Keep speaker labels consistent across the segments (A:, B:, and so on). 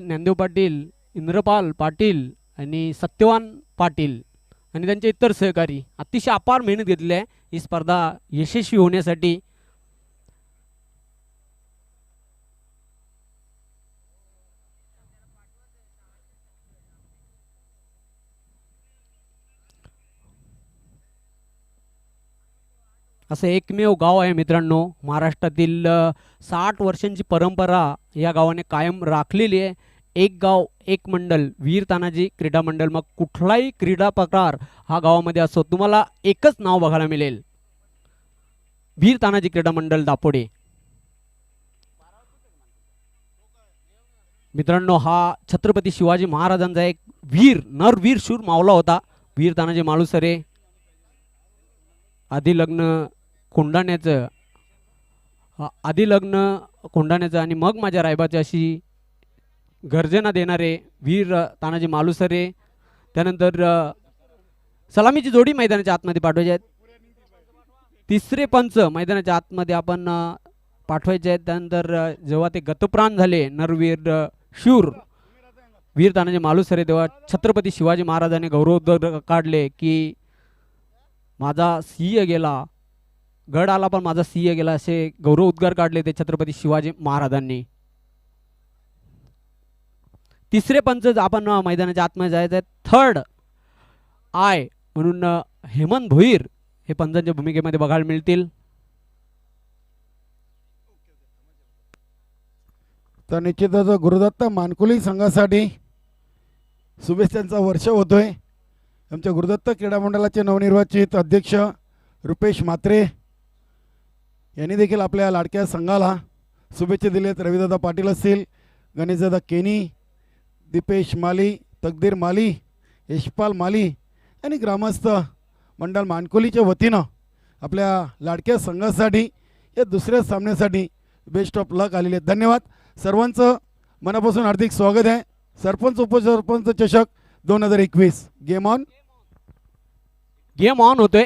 A: ज्ञानदेव पाटील, इंद्रपाल पाटील आणि सत्यवान पाटील आणि त्यांचे इतर सहकारी अतिशय अपार मेहनत घेतली आहे ही स्पर्धा यशस्वी होण्यासाठी. असं एकमेव गाव आहे मित्रांनो महाराष्ट्रातील 60 वर्षांची परंपरा या गावाने कायम राखलेली आहे. एक गाव एक मंडल वीर तानाजी क्रीडा मंडळ. मग कुठलाही क्रीडा प्रकार हा गावामध्ये असो तुम्हाला एकच नाव बघायला मिळेल, वीर तानाजी क्रीडा मंडळ दापोडे. मित्रांनो हा छत्रपती शिवाजी महाराजांचा एक वीर नरवीर शूर मावला होता वीर तानाजी मालुसरे. आधी लग्न कोंडाण्याचं आधी लग्न कोंडाण्याचं आणि मग माझ्या रायबाची अशी गर्जना देणारे वीर तानाजी मालुसरे. त्यानंतर सलामीची जोडी मैदानाच्या आतमध्ये पाठवायची आहेत. तिसरे पंच मैदानाच्या आतमध्ये आपण पाठवायचे आहेत. त्यानंतर जेव्हा ते गतप्राण झाले नरवीर शूर वीर तानाजी मालुसरे तेव्हा छत्रपती शिवाजी महाराजांनी गौरवोद्गार काढले की माझा सिंह गेला गड आला पण माझा सिंह गेला असे गौरव उद्गार काढले ते छत्रपती शिवाजी महाराजांनी. तिसरे पंच आपण मैदानाच्या आतमध्ये जायचं आहे. थर्ड आय म्हणून हेमंत भोईर हे पंचांच्या भूमिकेमध्ये बघायला मिळतील.
B: तर निश्चितच गुरुदत्त मानकुली संघासाठी शुभेच्छांचा वर्ष होतोय. आमच्या गुरुदत्त क्रीडा मंडळाचे नवनिर्वाचित अध्यक्ष रुपेश म्हात्रे यांनी देखील आपल्या लाडक्या संघाला शुभेच्छा दिलेत. रविदादा पाटील असतील, गणेशदादा केनी, दीपेश माली, तकदीर माली, यशपाल माली आणि ग्रामस्थ मंडळ मानकोलीच्या वतीनं आपल्या लाडक्या संघासाठी या दुसऱ्या सामन्यासाठी बेस्ट ऑफ लक आलेले आहेत. धन्यवाद सर्वांचं मनापासून हार्दिक स्वागत आहे. सरपंच उपसरपंच चषक 2021 गेम ऑन.
A: गेम ऑन होतोय.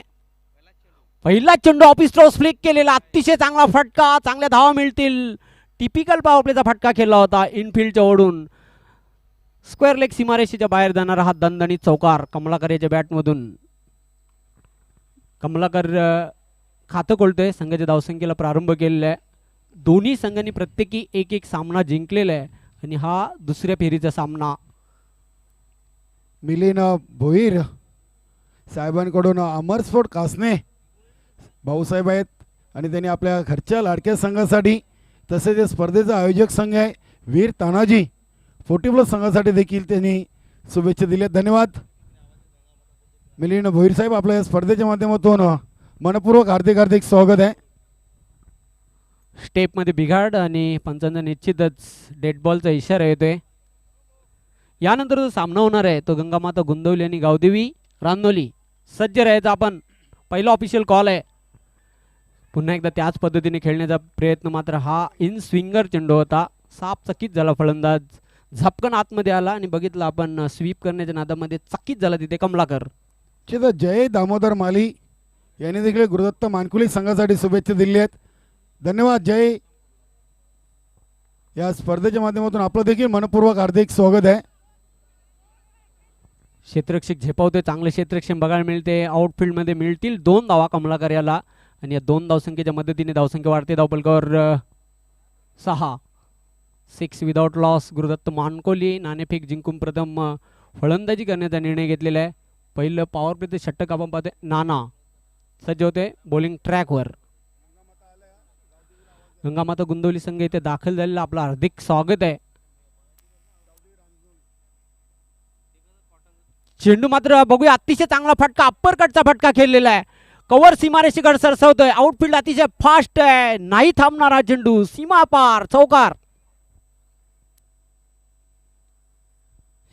A: पहिला चेंडू ऑफिस टॉस फ्लिक केलेला अतिशय चांगला फटका, चांगल्या धावा मिळतील. टिपिकल पॉवर प्लेचा फटका खेळला होता इनफिल्डच्या ओढून. स्क्वेअर लेग सीमारेषेच्या बाहेर जाणारा हा दणदणीत चौकार कमलाकर याच्या बॅटमधून. कमलाकर खातं खोलतोय. संघाच्या धावसंख्येला प्रारंभ केलेला आहे. दोन्ही संघांनी प्रत्येकी एक एक सामना जिंकलेला आहे आणि हा दुसऱ्या फेरीचा सामना.
B: मिलिंद भोईर साहेबांकडून अमरस्फोट कासने भाऊसाहेब आहेत आणि त्यांनी आपल्या घरच्या लाडक्या संघासाठी तसेच या स्पर्धेचा आयोजक संघ आहे वीर तानाजी 40+ संघासाठी देखील त्यांनी शुभेच्छा दिल्या. धन्यवाद मिलिंद भोईर साहेब. आपल्या या स्पर्धेच्या माध्यमातून मनपूर्वक हार्दिक हार्दिक स्वागत आहे.
A: स्टेपमध्ये बिघाड आणि पंचांचा निश्चितच डेड बॉलचा इशारा येतोय. यानंतर जो सामना होणार आहे तो गंगामाता गुंदवली आणि गावदेवी रानोली. सज्ज राहायचा आपण. पहिला ऑफिशियल कॉल आहे. पुन्हा एकदा त्याच पद्धतीने खेळण्याचा प्रयत्न मात्र हा इन स्विंगर चेंडू होता. साप चकित झाला फलंदाज. झपकन आतमध्ये आला आणि बघितलं आपण स्वीप करण्याच्या नादामध्ये चकित झाला तिथे कमलाकर.
B: जय दामोदर माली यांनी देखील गुरुदत्त मानकुली संघासाठी शुभेच्छा दिल्या आहेत. धन्यवाद जय. या स्पर्धेच्या माध्यमातून आपलं देखील मनपूर्वक हार्दिक स्वागत आहे.
A: क्षेत्ररक्षक झेपावते. चांगले क्षेत्ररक्षण बघायला मिळते. आउटफील्डमध्ये मिळतील 2 धावा कमलाकर याला आणि या 2 धावसंख्येच्या मदतीने धावसंख्या वाढते. धावपलकावर 6 विदाउट लॉस. गुरुदत्त मानकोली नाणेफेक जिंकून प्रथम फलंदाजी करण्याचा निर्णय घेतलेला आहे. पहिलं पॉवर प्लेचे षटक आपण पाहतोय. नाना सज्ज होते बॉलिंग ट्रॅकवर. गंगामाता गुंदवली संघ इथे दाखल झालेला. आपलं हार्दिक स्वागत आहे. चेंडू मात्र बघूया अतिशय चांगला फटका अप्पर कटचा फटका खेळलेला आहे. कव्हर सीमारेषेकडे सरसवतोय. आउटफील्ड अतिशय फास्ट आहे. नाही थांबणारा चेंडू सीमा पार चौकार.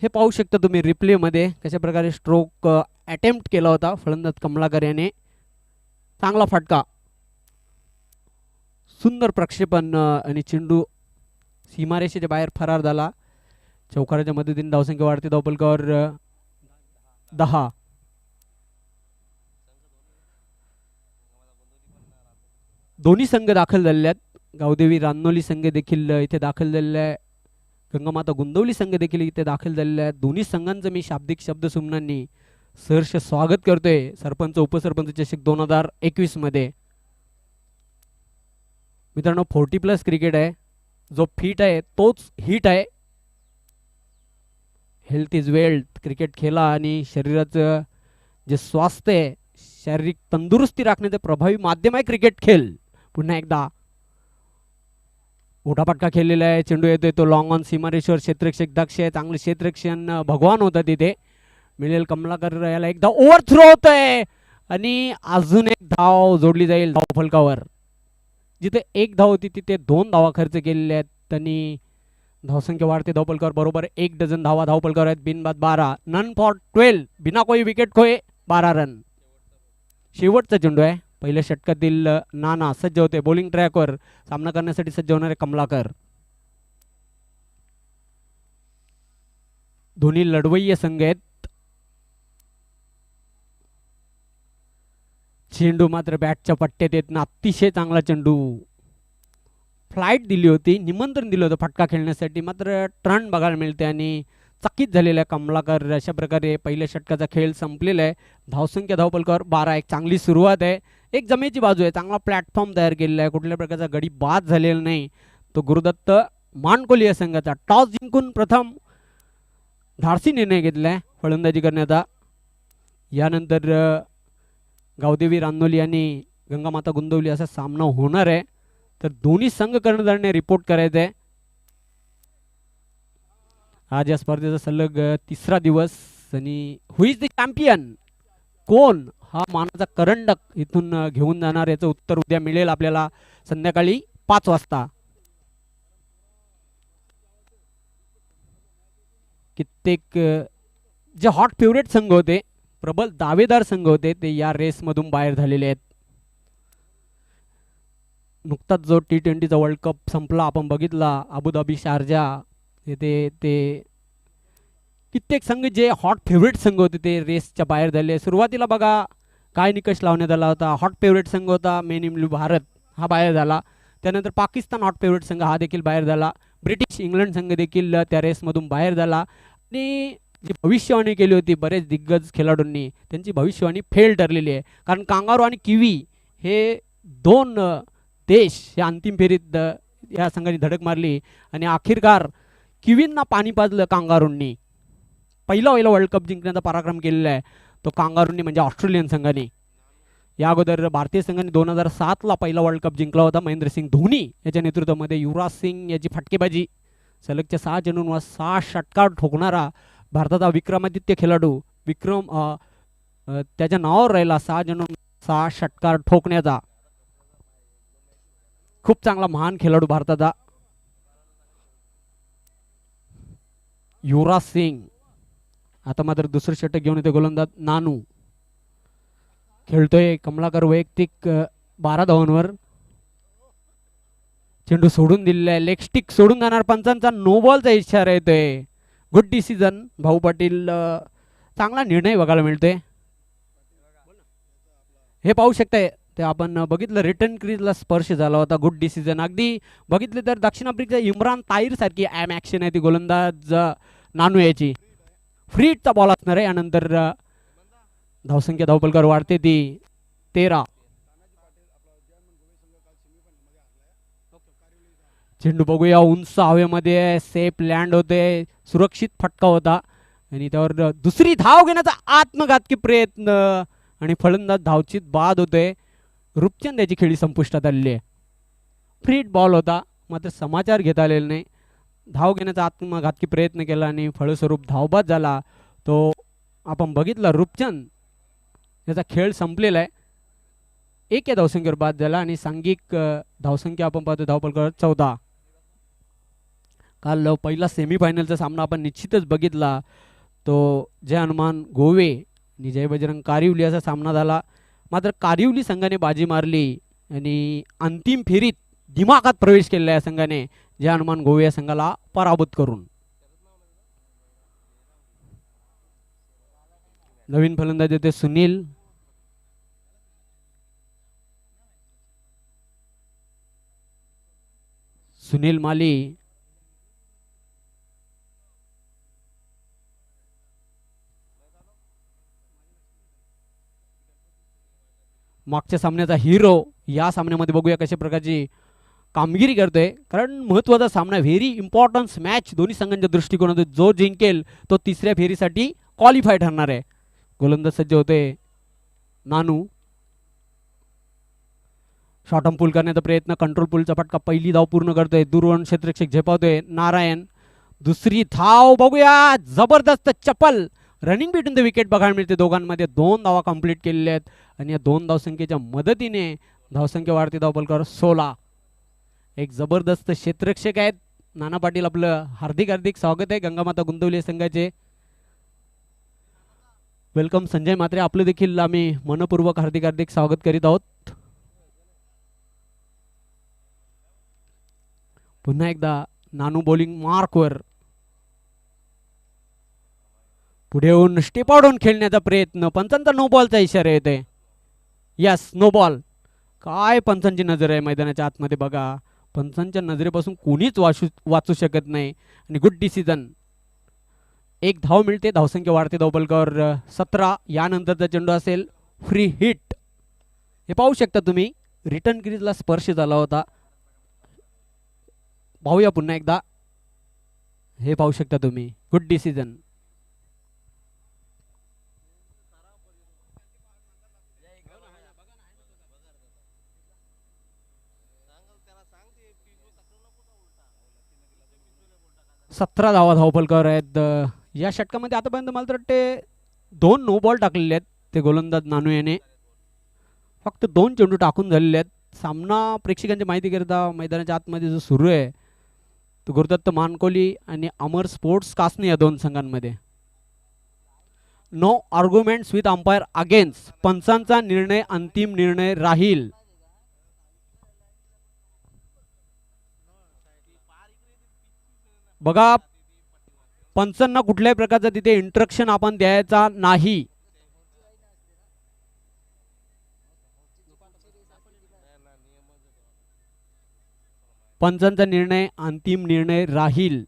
A: हे पाहू शकता तुम्ही रिप्ले मध्ये कशा प्रकारे स्ट्रोक अटेम्प्ट केला होता फलंदाज कमलाकर याने. चांगला फटका, सुंदर प्रक्षेपण आणि चेंडू सीमारेषेच्या बाहेर फरार झाला. चौकाराच्या मदतीने धावसंख्या वाढते. धावपलकावर 10. दोन्ही संघ दाखल झालेले आहेत. गावदेवी रानोली संघ देखील इथे दाखल झालेला आहे. गंगामाता गुंदवली संघ देखील इथे दाखल झालेले आहेत. दोन्ही संघांचं मी शाब्दिक शब्दसुमनांनी सहर्ष स्वागत करतोय सरपंच उपसरपंच चषक 2021 मध्ये. मित्रांनो 40+ क्रिकेट आहे. जो फिट आहे तोच हिट आहे. Health is wealth. क्रिकेट खेळा आणि शरीराचं जे स्वास्थ्य आहे, शारीरिक तंदुरुस्ती राखण्याचे प्रभावी माध्यम आहे क्रिकेट खेळ. पुन्हा एकदा उठापटका खेळलेला आहे. चेंडू येतोय तो लॉंग ऑन सीमारेश्वर क्षेत्ररक्षक दक्ष आहे. चांगले क्षेत्ररक्षण भगवान होता तिथे. मिळेल कमलाकर याला एकदा ओव्हर थ्रो होतोय आणि अजून एक धाव जोडली जाईल धाव फलकावर. जिथे एक धाव होती तिथे 2 धावा खर्च केलेल्या आहेत आणि धावसंख्या वाढते धावपलकावर. बरोबर 1 डझन धावा धावपलकावर आहेत. बिनबाद 12. None for 12. बिना कोई विकेट खोए 12 रन. शेवटचा चेंडू आहे. पहिल्या षटकातील नाना सज्ज होते बॉलिंग ट्रॅकवर. सामना करण्यासाठी सज्ज होणारे कमलाकर. दोन्ही लढवय्ये संघ आहेत. चेंडू मात्र बॅटच्या पट्ट्यात येत ना. अतिशय चांगला चेंडू. फ्लाईट दिली होती, निमंत्रण दिलं होतं फटका खेळण्यासाठी, मात्र टर्न बघायला मिळते आणि चकित झालेला कमलाकर. अशा प्रकारे पहिल्या षटकाचा खेळ संपलेला आहे. धावसंख्या धावपलकावर 12. एक चांगली सुरुवात आहे. एक जमेची बाजू आहे. चांगला प्लॅटफॉर्म तयार केलेला आहे. कुठल्या प्रकारचा गडी बाद झालेला नाही. तो गुरुदत्त मानकोली या संघाचा टॉस जिंकून प्रथम धाडसी निर्णय घेतलाय फलंदाजी करण्याचा. यानंतर गावदेवी रानोली आणि गंगामाता गुंदवली असा सामना होणार आहे. तर दोन्ही संघ कर्णधाराने रिपोर्ट करायचं आहे. आज या स्पर्धेचा सलग 3रा दिवस आणि हु इज द चॅम्पियन, कोण हा मानाचा करंडक इथून घेऊन जाणार, याचं उत्तर उद्या मिळेल आपल्याला संध्याकाळी 5 वाजता. कित्येक जे हॉट फेवरेट संघ होते, प्रबल दावेदार संघ होते, ते या रेसमधून बाहेर झालेले आहेत. नुकताच जो T20चा वर्ल्ड कप संपला आपण बघितला अबुधाबी शारजा येथे, ते कित्येक संघ जे हॉट फेवरेट संघ होते ते रेसच्या बाहेर झाले. सुरुवातीला बघा काय निकष लावण्यात आला होता. हॉट फेवरेट संघ होता मेन इन ब्लू भारत, हा बाहेर झाला. त्यानंतर पाकिस्तान हॉट फेवरेट संघ हा देखील बाहेर झाला. ब्रिटिश इंग्लंड संघ देखील त्या रेसमधून बाहेर झाला. आणि जी भविष्यवाणी केली होती बरेच दिग्गज खेळाडूंनी, त्यांची भविष्यवाणी फेल ठरलेली आहे. कारण कांगारू आणि किवी हे 2 देश या अंतिम फेरीत या संघाने धडक मारली आणि अखेरकार किवींना पाणी पाजलं कांगारूंनी. पहिला वर्ल्ड कप जिंकण्याचा पराक्रम केलेला आहे तो कांगारूंनी, म्हणजे ऑस्ट्रेलियन संघाने. या अगोदर भारतीय संघाने 2007ला पहिला वर्ल्ड कप जिंकला होता महेंद्रसिंग धोनी याच्या नेतृत्वामध्ये. युवराज सिंग याची फटकेबाजी, सलगच्या 6 चेंडूंवर 6 षटकार ठोकणारा भारताचा विक्रमादित्य खेळाडू त्याच्या नावावर राहिला. 6 चेंडूंवर 6 षटकार ठोकण्याचा खूप चांगला महान खेळाडू भारताचा युवराज सिंग. आता मात्र दुसरं षटक घेऊन येते गोलंदाज नानू. खेळतोय कमलाकर वैयक्तिक 12 धावांवर. चेंडू सोडून दिलेला आहे. लेग स्टिक सोडून जाणार. पंचांचा नो बॉलचा इशारा येतोय. गुड डिसिजन भाऊ पाटील. चांगला निर्णय बघायला मिळतोय. हे पाहू शकताय ते आपण बघितलं, रिटर्न क्रीजला स्पर्श झाला होता. Good decision. अगदी बघितले तर दक्षिण आफ्रिकेचा इम्रान ताहीर सारखी ॲम ॲक्शन आहे ती गोलंदाज नानू याची. फ्रीटचा बॉल असणार आहे. यानंतर धावसंख्या धावपलकावर वाढते ती 13. चेंडू बघूया उंच हवेमध्ये सेफ लँड होते. सुरक्षित फटका होता आणि त्यावर दुसरी धाव घेण्याचा आत्मघातकी प्रयत्न आणि फलंदाज धावचीत बाद होते. रूपचंद याची खेळी संपुष्टात आलेली आहे. फ्रीट बॉल होता मात्र समाचार घेता आलेला नाही. धाव घेण्याचा आत्मघातकी प्रयत्न केला आणि फळस्वरूप धावबाद झाला. तो आपण बघितला रूपचंद याचा खेळ संपलेला आहे. 1 या धावसंख्येवर बाद झाला आणि सांघिक धावसंख्या आपण पाहतो धावपलकावर 14. काल पहिला सेमीफायनलचा सामना आपण निश्चितच बघितला. तो जय हनुमान गोवे आणि जय बजरंग कारिवली असा सामना झाला. मात्र कारिवली संघाने बाजी मारली आणि अंतिम फेरीत दिमागात प्रवेश केलेला या संघाने जय हनुमान गोवे या संघाला पराभूत करून. नवीन फलंदाज येते सुनील. सुनील माली मागच्या सामन्याचा हिरो या सामन्यामध्ये बघूया कशा प्रकारची कामगिरी करतोय, कारण महत्त्वाचा सामना, व्हेरी इम्पॉर्टन्स मॅच दोन्ही संघांच्या दृष्टिकोनातून. जो जिंकेल तो तिसऱ्या फेरीसाठी क्वालिफाय ठरणार आहे. गोलंदाज सज्ज होते नानू. शॉर्टम पूल करण्याचा प्रयत्न, कंट्रोल पूलचा फटका, पहिली धाव पूर्ण करतोय. दूरवरून क्षेत्ररक्षक झेपावतोय नारायण. दुसरी धाव बघूया, जबरदस्त चपल रनिंग बिटून द विकेट बघायला मिळते दोघांमध्ये. 2 धावा कंप्लीट केलेल्या आहेत आणि या 2 धावसंख्येच्या मदतीने धावसंख्या वाढते. धावफलकावर 16. एक जबरदस्त क्षेत्ररक्षक आहेत नाना पाटील. आपलं हार्दिक हार्दिक स्वागत आहे गंगामाता गुंतवली संघाचे. वेलकम संजय म्हात्रे, आपलं देखील आम्ही मनपूर्वक हार्दिक हार्दिक स्वागत करीत आहोत. पुन्हा एकदा नानू बॉलिंग मार्कवर पुढे येऊन स्टेप आउट खेळण्याचा प्रयत्न. पंचांचा नो बॉलचा इशारा येते. Yes, no ball. काय पंचांची नजर आहे मैदानाच्या आतमध्ये बघा. पंचांच्या नजरेपासून कोणीच वाचू शकत नाही आणि गुड डिसिजन. 1 धाव मिळते, धावसंख्या वाढते. धावफलकावर 17. यानंतरचा चेंडू असेल फ्री हिट. हे पाहू शकता तुम्ही, रिटर्न क्रीजला स्पर्श झाला होता. पाहूया पुन्हा एकदा, हे पाहू शकता तुम्ही. Good decision. सतरा धावा धावफलकावर आहेत. या षटकामध्ये आतापर्यंत मला तर वाटते 2 नो बॉल टाकलेले आहेत ते गोलंदाज नानू याने. फक्त 2 चेंडू टाकून झालेले आहेत. सामना प्रेक्षकांची माहिती करता मैदानाच्या आतमध्ये जो सुरू आहे तो गुरुदत्त मानकोली आणि अमर स्पोर्ट्स कासनी या 2 संघांमध्ये. No arguments with umpire against. पंचांचा निर्णय अंतिम निर्णय राहील. बघा, पंचांना कुठल्याही प्रकारचा तिथे इंस्ट्रक्शन आपण द्यायचा नाही. पंचांचा निर्णय अंतिम निर्णय राहील.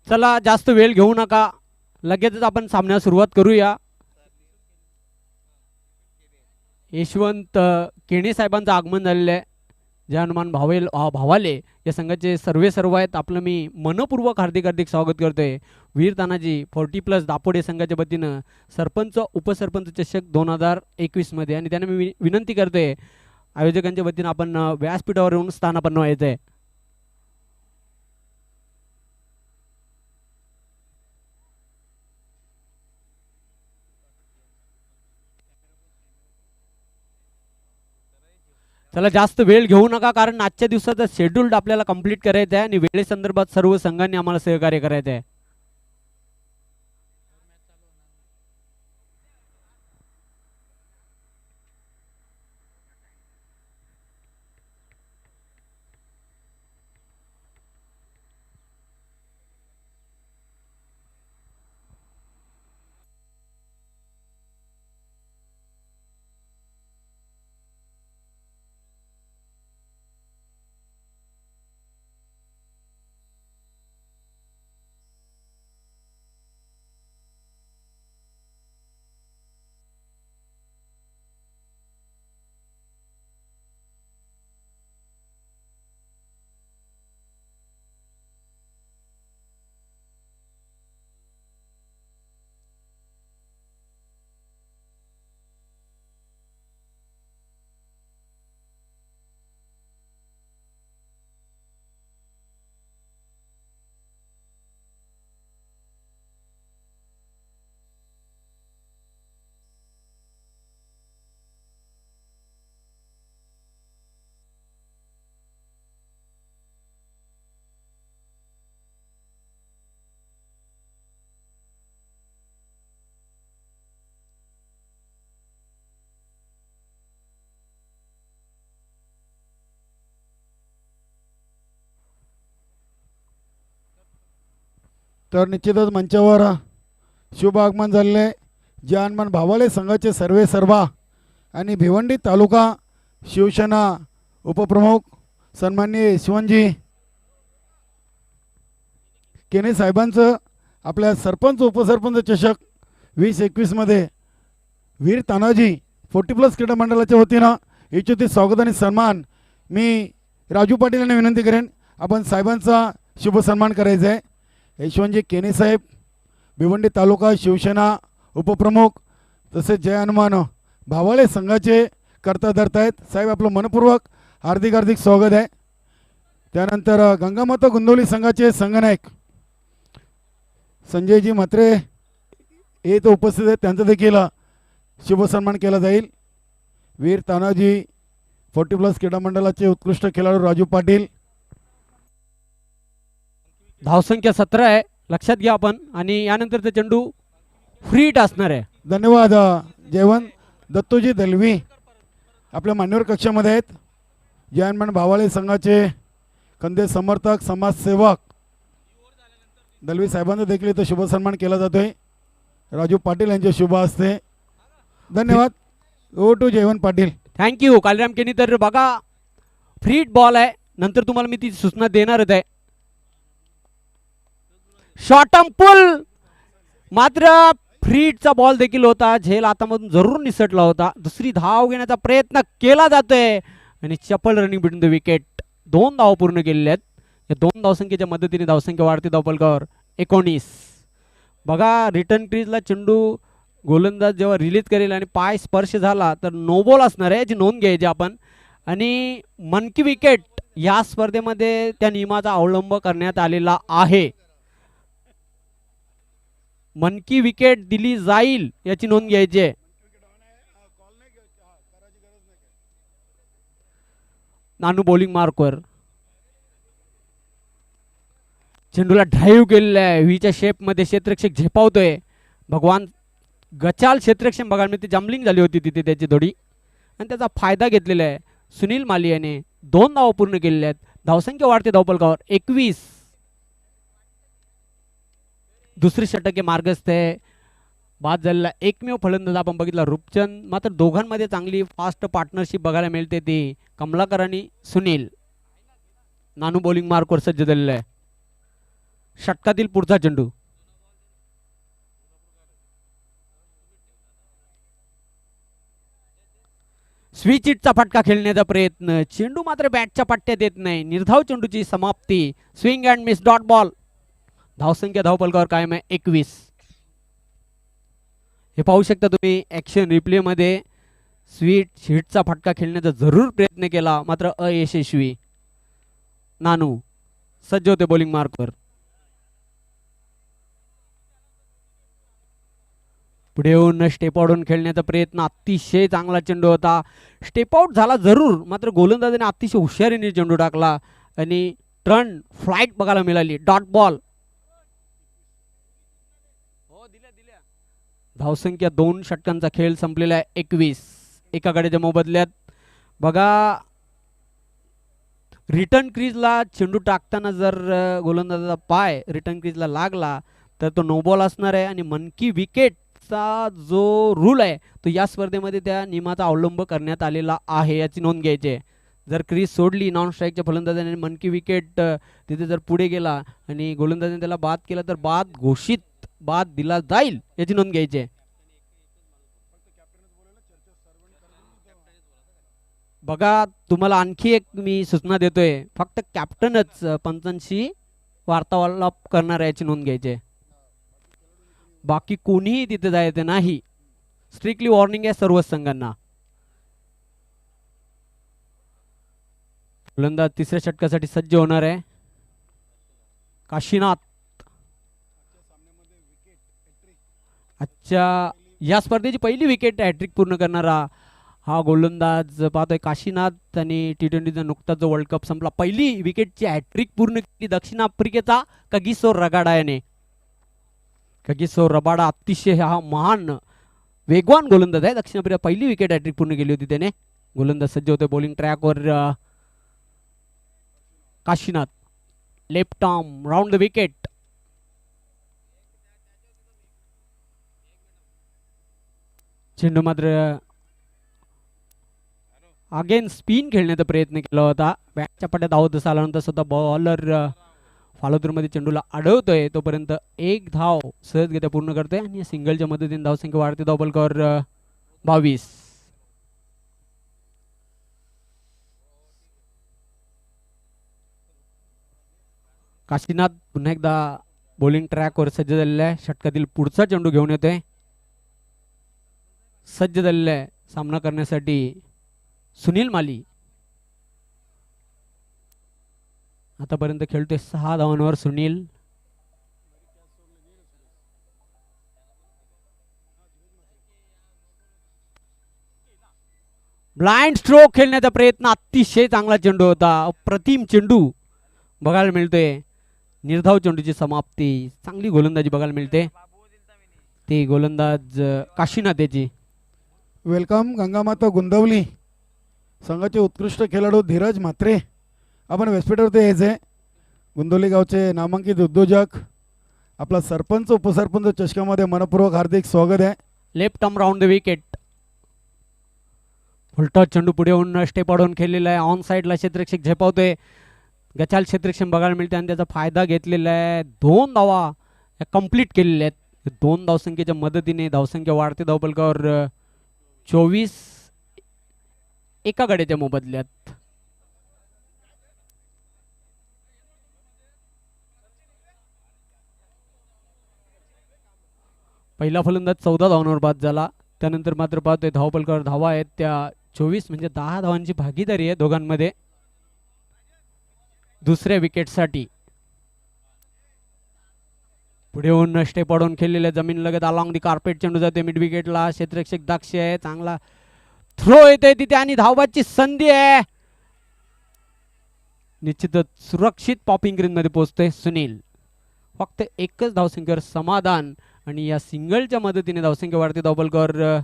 A: चला जास्त वेळ घेऊ नका, लगेचच आपण सामन्याला सुरुवात करूया. यशवंत केणे साहेबांचं आगमन झालेलं आहे. जय हनुमान भावाले या संघाचे सर्व आहेत. आपलं मी मनपूर्वक हार्दिक हार्दिक स्वागत करतोय. वीर तानाजी 40+ दापोडे संघाच्या वतीनं सरपंच उपसरपंच चषक 2021 मध्ये. आणि त्यांना मी विनंती करतोय आयोजकांच्या वतीनं आपण व्यासपीठावर येऊन स्थानापन्न व्हायचं आहे. चला जास्त वेळ घेऊ नका, कारण आजच्या दिवसाचं शेड्यूल आपल्याला कंप्लीट करायचं आहे आणि वेळेसंदर्भात सर्व संघांनी आम्हाला सहकार्य करायचं आहे.
B: तर निश्चितच मंचावर शुभ आगमन झालेले आहे. जय हनुमान भावाले संघाचे सर्वा आणि भिवंडी तालुका शिवसेना उपप्रमुख सन्माननीय यशवंतजी केने साहेबांचं आपल्या सरपंच उपसरपंच चषक 2021 मध्ये वीर तानाजी 40+ क्रीडा मंडळाच्या वतीनं इच्छुक स्वागत आणि सन्मान. मी राजू पाटील यांना विनंती करेन आपण साहेबांचा शुभ सन्मान करायचा आहे. यशवंतजी केने साहेब भिवंडी तालुका शिवसेना उपप्रमुख तसेच जय हनुमान भावाळे संघाचे कर्ता धरत आहेत. साहेब आपलं मनपूर्वक हार्दिक हार्दिक स्वागत आहे. त्यानंतर गंगामाता गुंदोली संघाचे संघनायक संजयजी म्हात्रे हे तो उपस्थित आहेत, त्यांचा देखील शुभ सन्मान केला जाईल. वीर तानाजी 40+ क्रीडा मंडळाचे उत्कृष्ट खेळाडू राजू पाटील.
A: धावसंख्या 17 आहे, लक्षात घ्या आपण. आणि यानंतरचा चेंडू फ्री हिट असणार आहे.
B: धन्यवाद. जयवंत दत्तोजी दलवी आपल्या मान्यवर कक्षामध्ये आहेत. जय हनुमान भावाळे संघाचे कंदे समर्थक समाजसेवक दलवी साहेबांचा देखील इथं शुभ सन्मान केला जातोय राजू पाटील यांच्या शुभ हस्ते. धन्यवाद. Over to Jaywant Patil.
A: Thank you Kaliram Keni. तर बघा फ्री हिट बॉल आहे, नंतर तुम्हाला मी ती सूचना देणारच आहे. शॉर्ट टर्म पुल, मात्र फ्री हिटचा बॉल देखील होता, झेल हातामधून जरूर निसटला होता. दुसरी धाव घेण्याचा प्रयत्न केला जातोय आणि चपल रनिंग बिटवीन द विकेट. 2 धाव पूर्ण केलेल्या आहेत. या 2 धावसंख्येच्या मदतीने धावसंख्या वाढते धावफलकावर 19. बघा रिटर्न क्रीजला चेंडू गोलंदाज जेव्हा रिलीज करेल आणि पाय स्पर्श झाला तर नो बॉल असणार आहे, याची नोंद घ्यायची आपण. आणि मनकी विकेट या स्पर्धेमध्ये त्या नियमाचा अवलंब करण्यात आलेला आहे. मनकी विकेट दिली जाईल याची नोंद घ्यायची आहे. नानू बॉलिंग मार्कवर चेंडूला ड्राईव्ह केलेला आहे. व्हीच्या शेपमध्ये क्षेत्ररक्षक झेपावतोय. भगवान गचाल क्षेत्ररक्षक बघायला मिळते, जम्बलिंग झाली होती तिथे त्याची थोडी, आणि त्याचा फायदा घेतलेला आहे सुनील माली याने. 2 धाव पूर्ण केलेल्या आहेत. धावसंख्या वाढते धावफलकावर 21. दुसरी षटक मार्गस्थ आहे. बाद झालेला एकमेव फलंदाज आपण बघितला रूपचंद. मात्र दोघांमध्ये चांगली फास्ट पार्टनरशिप बघायला मिळते ती कमलाकर आणि सुनील. नानू बॉलिंग मार्कवर सज्ज झालेला आहे. षटकातील पुढचा चेंडू. स्विच हिटचा फटका खेळण्याचा प्रयत्न, चेंडू मात्र बॅटच्या पट्ट्यात येत नाही. निर्धाव चेंडूची समाप्ती. Swing and miss, dot ball. धावसंख्या धावफलकावर कायम आहे 21. हे पाहू शकता तुम्ही ऍक्शन रिप्ले मध्ये. स्वीट हिटचा फटका खेळण्याचा जरूर प्रयत्न केला मात्र अयशस्वी. नानू सज्ज होते बॉलिंग मार्कवर. पुढे येऊन स्टेप आउट खेळण्याचा प्रयत्न. अतिशय चांगला चेंडू होता. स्टेप आउट झाला जरूर मात्र गोलंदाजाने अतिशय हुशारीने चेंडू टाकला आणि टर्न फ्लाइट बघायला मिळाली. Dot ball. धावसंख्या 2 षटकांचा खेळ संपलेला आहे 21. एका गड्याच्या मोबदल्यात बघा रिटर्न क्रीजला चेंडू टाकताना जर गोलंदाजाचा पाय रिटर्न क्रीजला लागला तर तो नो बॉल असणार आहे आणि मनकी विकेटचा जो रूल आहे तो या स्पर्धेमध्ये त्या नियमाचा अवलंब करण्यात आलेला आहे याची नोंद घ्यायची आहे. जर क्रीज सोडली नॉन स्ट्राईकच्या फलंदाजाने मनकी विकेट तिथे जर पुढे गेला आणि गोलंदाजाने त्याला बाद केला तर बाद घोषित बाद दिला जाईल याची नोंद घ्यायची आहे. बघा तुम्हाला आणखी एक मी सूचना देतोय, फक्त कॅप्टनच पंचांशी वार्तालाप करणार याची नोंद घ्यायची आहे. बाकी कोणीही तिथे जायचं नाही. स्ट्रिक्टली वॉर्निंग आहे सर्व संघांना. फलंदाज तिसऱ्या षटकासाठी सज्ज होणार आहे. काशीनाथ आजच्या या स्पर्धेची पहिली विकेट हॅट्रिक पूर्ण करणारा हा गोलंदाज पाहतोय काशीनाथ. आणि T20चा नुकताच जो वर्ल्ड कप संपला पहिली विकेटची हॅट्रिक पूर्ण केली दक्षिण आफ्रिकेचा कगिसो रबाडा याने. कगिसो रबाडा अतिशय हा महान वेगवान गोलंदाज आहे. दक्षिण आफ्रिका पहिली विकेट हॅट्रिक पूर्ण केली होती त्याने. गोलंदाज सज्ज होते बॉलिंग ट्रॅकवर. Kashinath left arm round the wicket. चेंडू मात्र अगेन स्पिन खेळण्याचा प्रयत्न केला होता. बॅटच्या पट्ट्यात धावत आल्यानंतर सुद्धा बॉलर फॉलोथ्रूमध्ये चेंडूला अडवतोय. तोपर्यंत एक धाव सहजगत्या पूर्ण करतोय आणि सिंगलच्या मदतीने धावसंख्या वाढते. धावफलकावर 22. काशीनाथ पुन्हा एकदा बॉलिंग ट्रॅकवर सज्ज झालेला आहे. षटकातील पुढचा चेंडू घेऊन येतोय. सज्ज झालेला आहे सामना करण्यासाठी सुनील माली. आतापर्यंत खेळतोय 6 धावांवर सुनील. ब्लाइंड स्ट्रोक खेळण्याचा प्रयत्न. अतिशय चांगला चेंडू होता. अप्रतिम चेंडू बघायला मिळतोय. निर्धाव चेंडूची समाप्ती. चांगली गोलंदाजी बघायला मिळते. ते गोलंदाज काशीनाथ याची.
B: वेलकम गंगामाता गुंदवली संघाचे उत्कृष्ट खेळाडू धीरज म्हात्रे. आपण व्यासपीठावरती यायचे. गुंदवली गावचे नामांकित उद्योजक. आपला सरपंच उपसरपंच चषकामध्ये मनपूर्वक हार्दिक स्वागत आहे.
A: Left arm round the wicket. Full toss चेंडू पुढे होऊन स्टेप आउट खेळलेला आहे. ऑन साईडला क्षेत्ररक्षक झेपावतोय. गचाल क्षेत्ररक्षण बघायला मिळते आणि त्याचा फायदा घेतलेला आहे. 2 धावा कंप्लीट केलेल्या आहेत. 2 धावसंख्येच्या मदतीने धावसंख्या वाढते. धावफलकावर 24. एका गड्याच्या मोबदल्यात. पहिला फलंदाज 14 धावांवर बाद झाला. त्यानंतर मात्र पाहतोय धावफलकावर धावा आहेत त्या 24 म्हणजे 10 धावांची भागीदारी आहे दोघांमध्ये दुसऱ्या विकेटसाठी. पुढे होऊन स्टेप आउट खेळलेल्या जमीन लगत अलॉंग दी कार्पेट चेंडू जाते मिड विकेटला. क्षेत्ररक्षक दाक्ष आहे. चांगला थ्रो येते तिथे आणि धावबाची संधी आहे. निश्चितच सुरक्षित पॉपिंग ग्रीन मध्ये पोहोचतोय सुनील. फक्त एकच धावसंख्येवर समाधान आणि या सिंगलच्या मदतीने धावसंख्या वाढते. धावफलकावर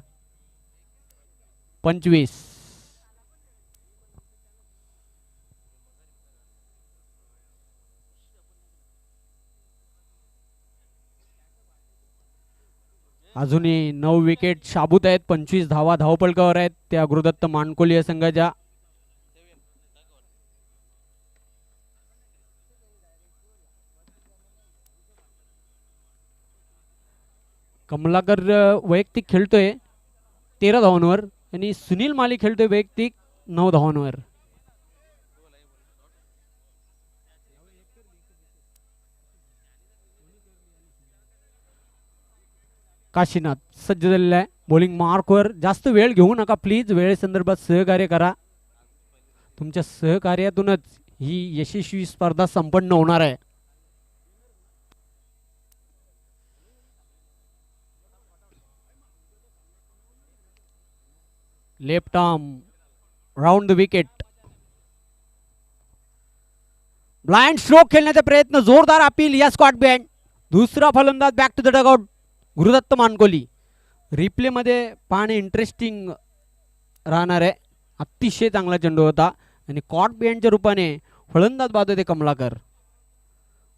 A: 25. अजूनही 9 विकेट शाबूत आहेत. 25 धावा धावफलकावर आहेत त्या गुरुदत्त मानकोली या संघाच्या. कमलाकर वैयक्तिक खेळतोय 13 धावांवर आणि सुनील माली खेळतोय वैयक्तिक 9 धावांवर. काशीनाथ सज्ज झालेला आहे बॉलिंग मार्कवर. जास्त वेळ घेऊ नका प्लीज, वेळेसंदर्भात सहकार्य करा. तुमच्या सहकार्यातूनच ही यशस्वी स्पर्धा संपन्न होणार आहे. Left arm round the wicket. Blind stroke खेळण्याचा प्रयत्न, जोरदार अपील या स्क्वॉट बँड. दुसरा फलंदाज back to the dugout Gurudatt Mankoli. Replay मध्ये पाहणे इंटरेस्टिंग राहणार आहे. अतिशय चांगला चेंडू होता आणि कॉट बँडच्या रूपाने फलंदाज बाद होते कमलाकर.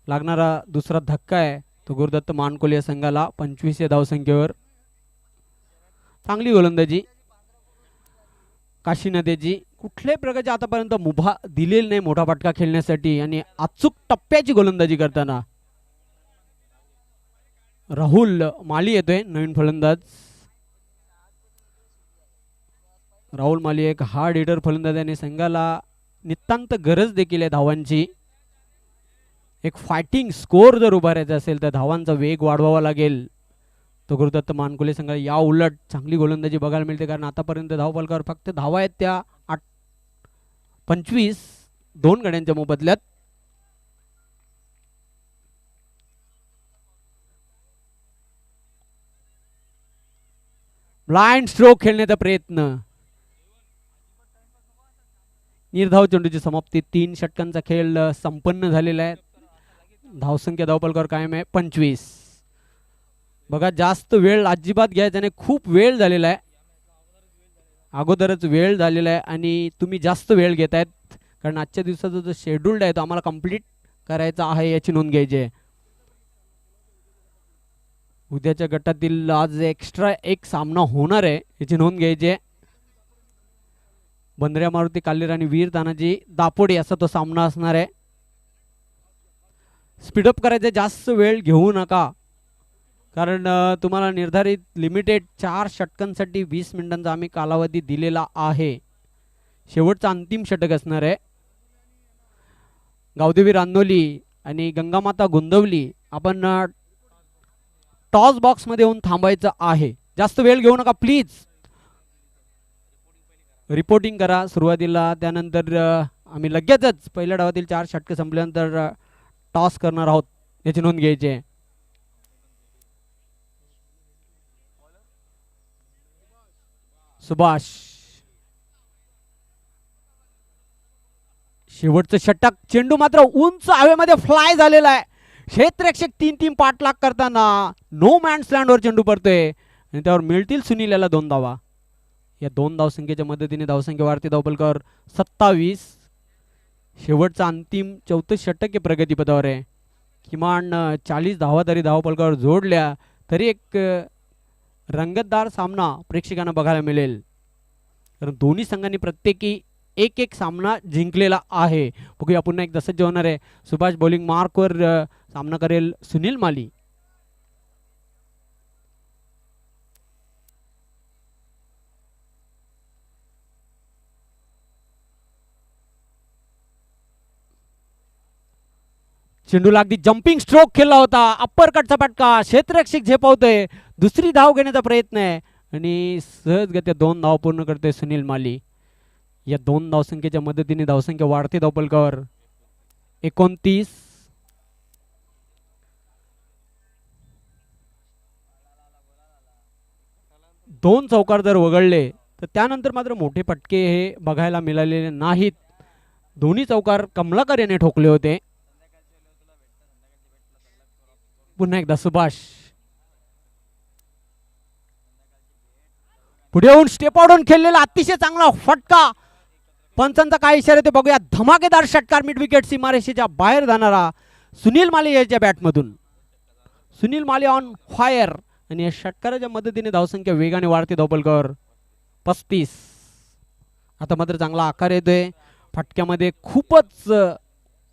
A: लागणारा दुसरा धक्का आहे तो गुरुदत्त मानकोली या संघाला 25 या धावसंख्येवर. चांगली गोलंदाजी काशीनाथेची. कुठल्याही प्रकारचे आतापर्यंत मुभा दिलेला नाही मोठा फटका खेळण्यासाठी आणि अचूक टप्प्याची गोलंदाजी करताना. राहुल माली येतोय नवीन फलंदाज. राहुल माली एक हार्ड हिटर फलंदाज आणि संघाला नितांत गरज देखील आहे धावांची. एक फायटिंग स्कोर जर उभारायचा असेल तर धावांचा वेग वाढवावा लागेल. तो गुरुदत्त मानकोली संघाला या उलट चांगली गोलंदाजी बघायला मिळते, कारण आतापर्यंत धावफलकावर फक्त धावा आहेत त्या 25 2 गड्यांच्या मोबदल्यात. ब्लाइंड स्ट्रोक खेळण्याचा प्रयत्न, निर्धाव चेंडूची समाप्ती. 3 षटकांचा खेळ संपन्न झालेला आहे. धावसंख्या धावफलकावर कायम आहे 25. बघा जास्त वेळ अजिबात घ्यायचा नाही, खूप वेळ झालेला आहे, अगोदरच वेळ झालेला आहे आणि तुम्ही जास्त वेळ घेतायत, कारण आजच्या दिवसाचा जो शेड्यूल्ड आहे तो आम्हाला कंप्लीट करायचा आहे याची नोंद घ्यायची आहे. उद्याच्या गटातील आज एक्स्ट्रा एक सामना होणार आहे याची नोंद घ्यायची आहे. बंदऱ्या मारुती काल्लेर आणि वीर तानाजी दापोडे असा तो सामना असणार आहे. स्पीडअप करायचं, जास्त वेळ घेऊ नका, कारण तुम्हाला निर्धारित लिमिटेड 4 षटकांसाठी 20 मिनिटांचा आम्ही कालावधी दिलेला आहे. शेवटचा अंतिम षटक असणार आहे. गावदेवी रांदोली आणि गंगामाता गोंदवली आपण टॉस बॉक्समध्ये येऊन थांबायचं आहे. जास्त वेळ घेऊ नका प्लीज. रिपोर्टिंग करा सुरुवातीला, त्यानंतर आम्ही लगेचच पहिल्या डावातील 4 षटके संपल्यानंतर टॉस करणार आहोत याची नोंद घ्यायची आहे. सुभाष शेवटचं षटक, चेंडू मात्र उंच हवेमध्ये फ्लाय झालेला आहे. क्षेत्ररक्षक 3-3 पाठलाग करताना नो मॅन्स लँडवर चेंडू पडतोय आणि त्यावर मिळतील सुनील याला 2 धावा. या 2 धावसंख्येच्या मदतीने धावसंख्या वाढते धावफलकावर 27. शेवटचा अंतिम 34 षटक हे प्रगतीपथावर आहे. किमान 40 धावा तरी धावफलकावर जोडल्या तरी एक रंगतदार सामना प्रेक्षकांना बघायला मिळेल, कारण दोन्ही संघांनी प्रत्येकी एक एक सामना जिंकलेला आहे. बघूया पुन्हा एकदा सज्ज होणार आहे. सुभाष बॉलिंग मार्कवर सामना करेल सुनील माली. चेंडूला अगदी जम्पिंग स्ट्रोक खेळला होता, अप्पर कटचा फटका, क्षेत्ररक्षक झेपावतोय. दुसरी धाव घेण्याचा प्रयत्न आहे आणि सहजगत्या 2 धाव पूर्ण करते सुनील माली. या 2 धावसंख्येच्या मदतीने धावसंख्या वाढते धावफलकावर 29. दोन चौकार जर वगळले तर त्यानंतर मात्र मोठे फटके हे बघायला मिळालेले नाहीत. दोन्ही चौकार कमलाकर याने ठोकले होते. पुन्हा एकदा सुभाष पुढे येऊन स्टेप आउट खेळलेला अतिशय चांगला फटका. पंचांचा काय इशारा ते बघूया. धमाकेदार षटकार मिड विकेट सीमारेषेच्या बाहेर जाणारा सुनील माली याच्या बॅटमधून. सुनील माली ऑन फायर आणि या षटकाराच्या मदतीने धावसंख्या वेगाने वाढते धावफलकावर 35. आता मात्र चांगला आकार येतोय. फटक्यामध्ये खूपच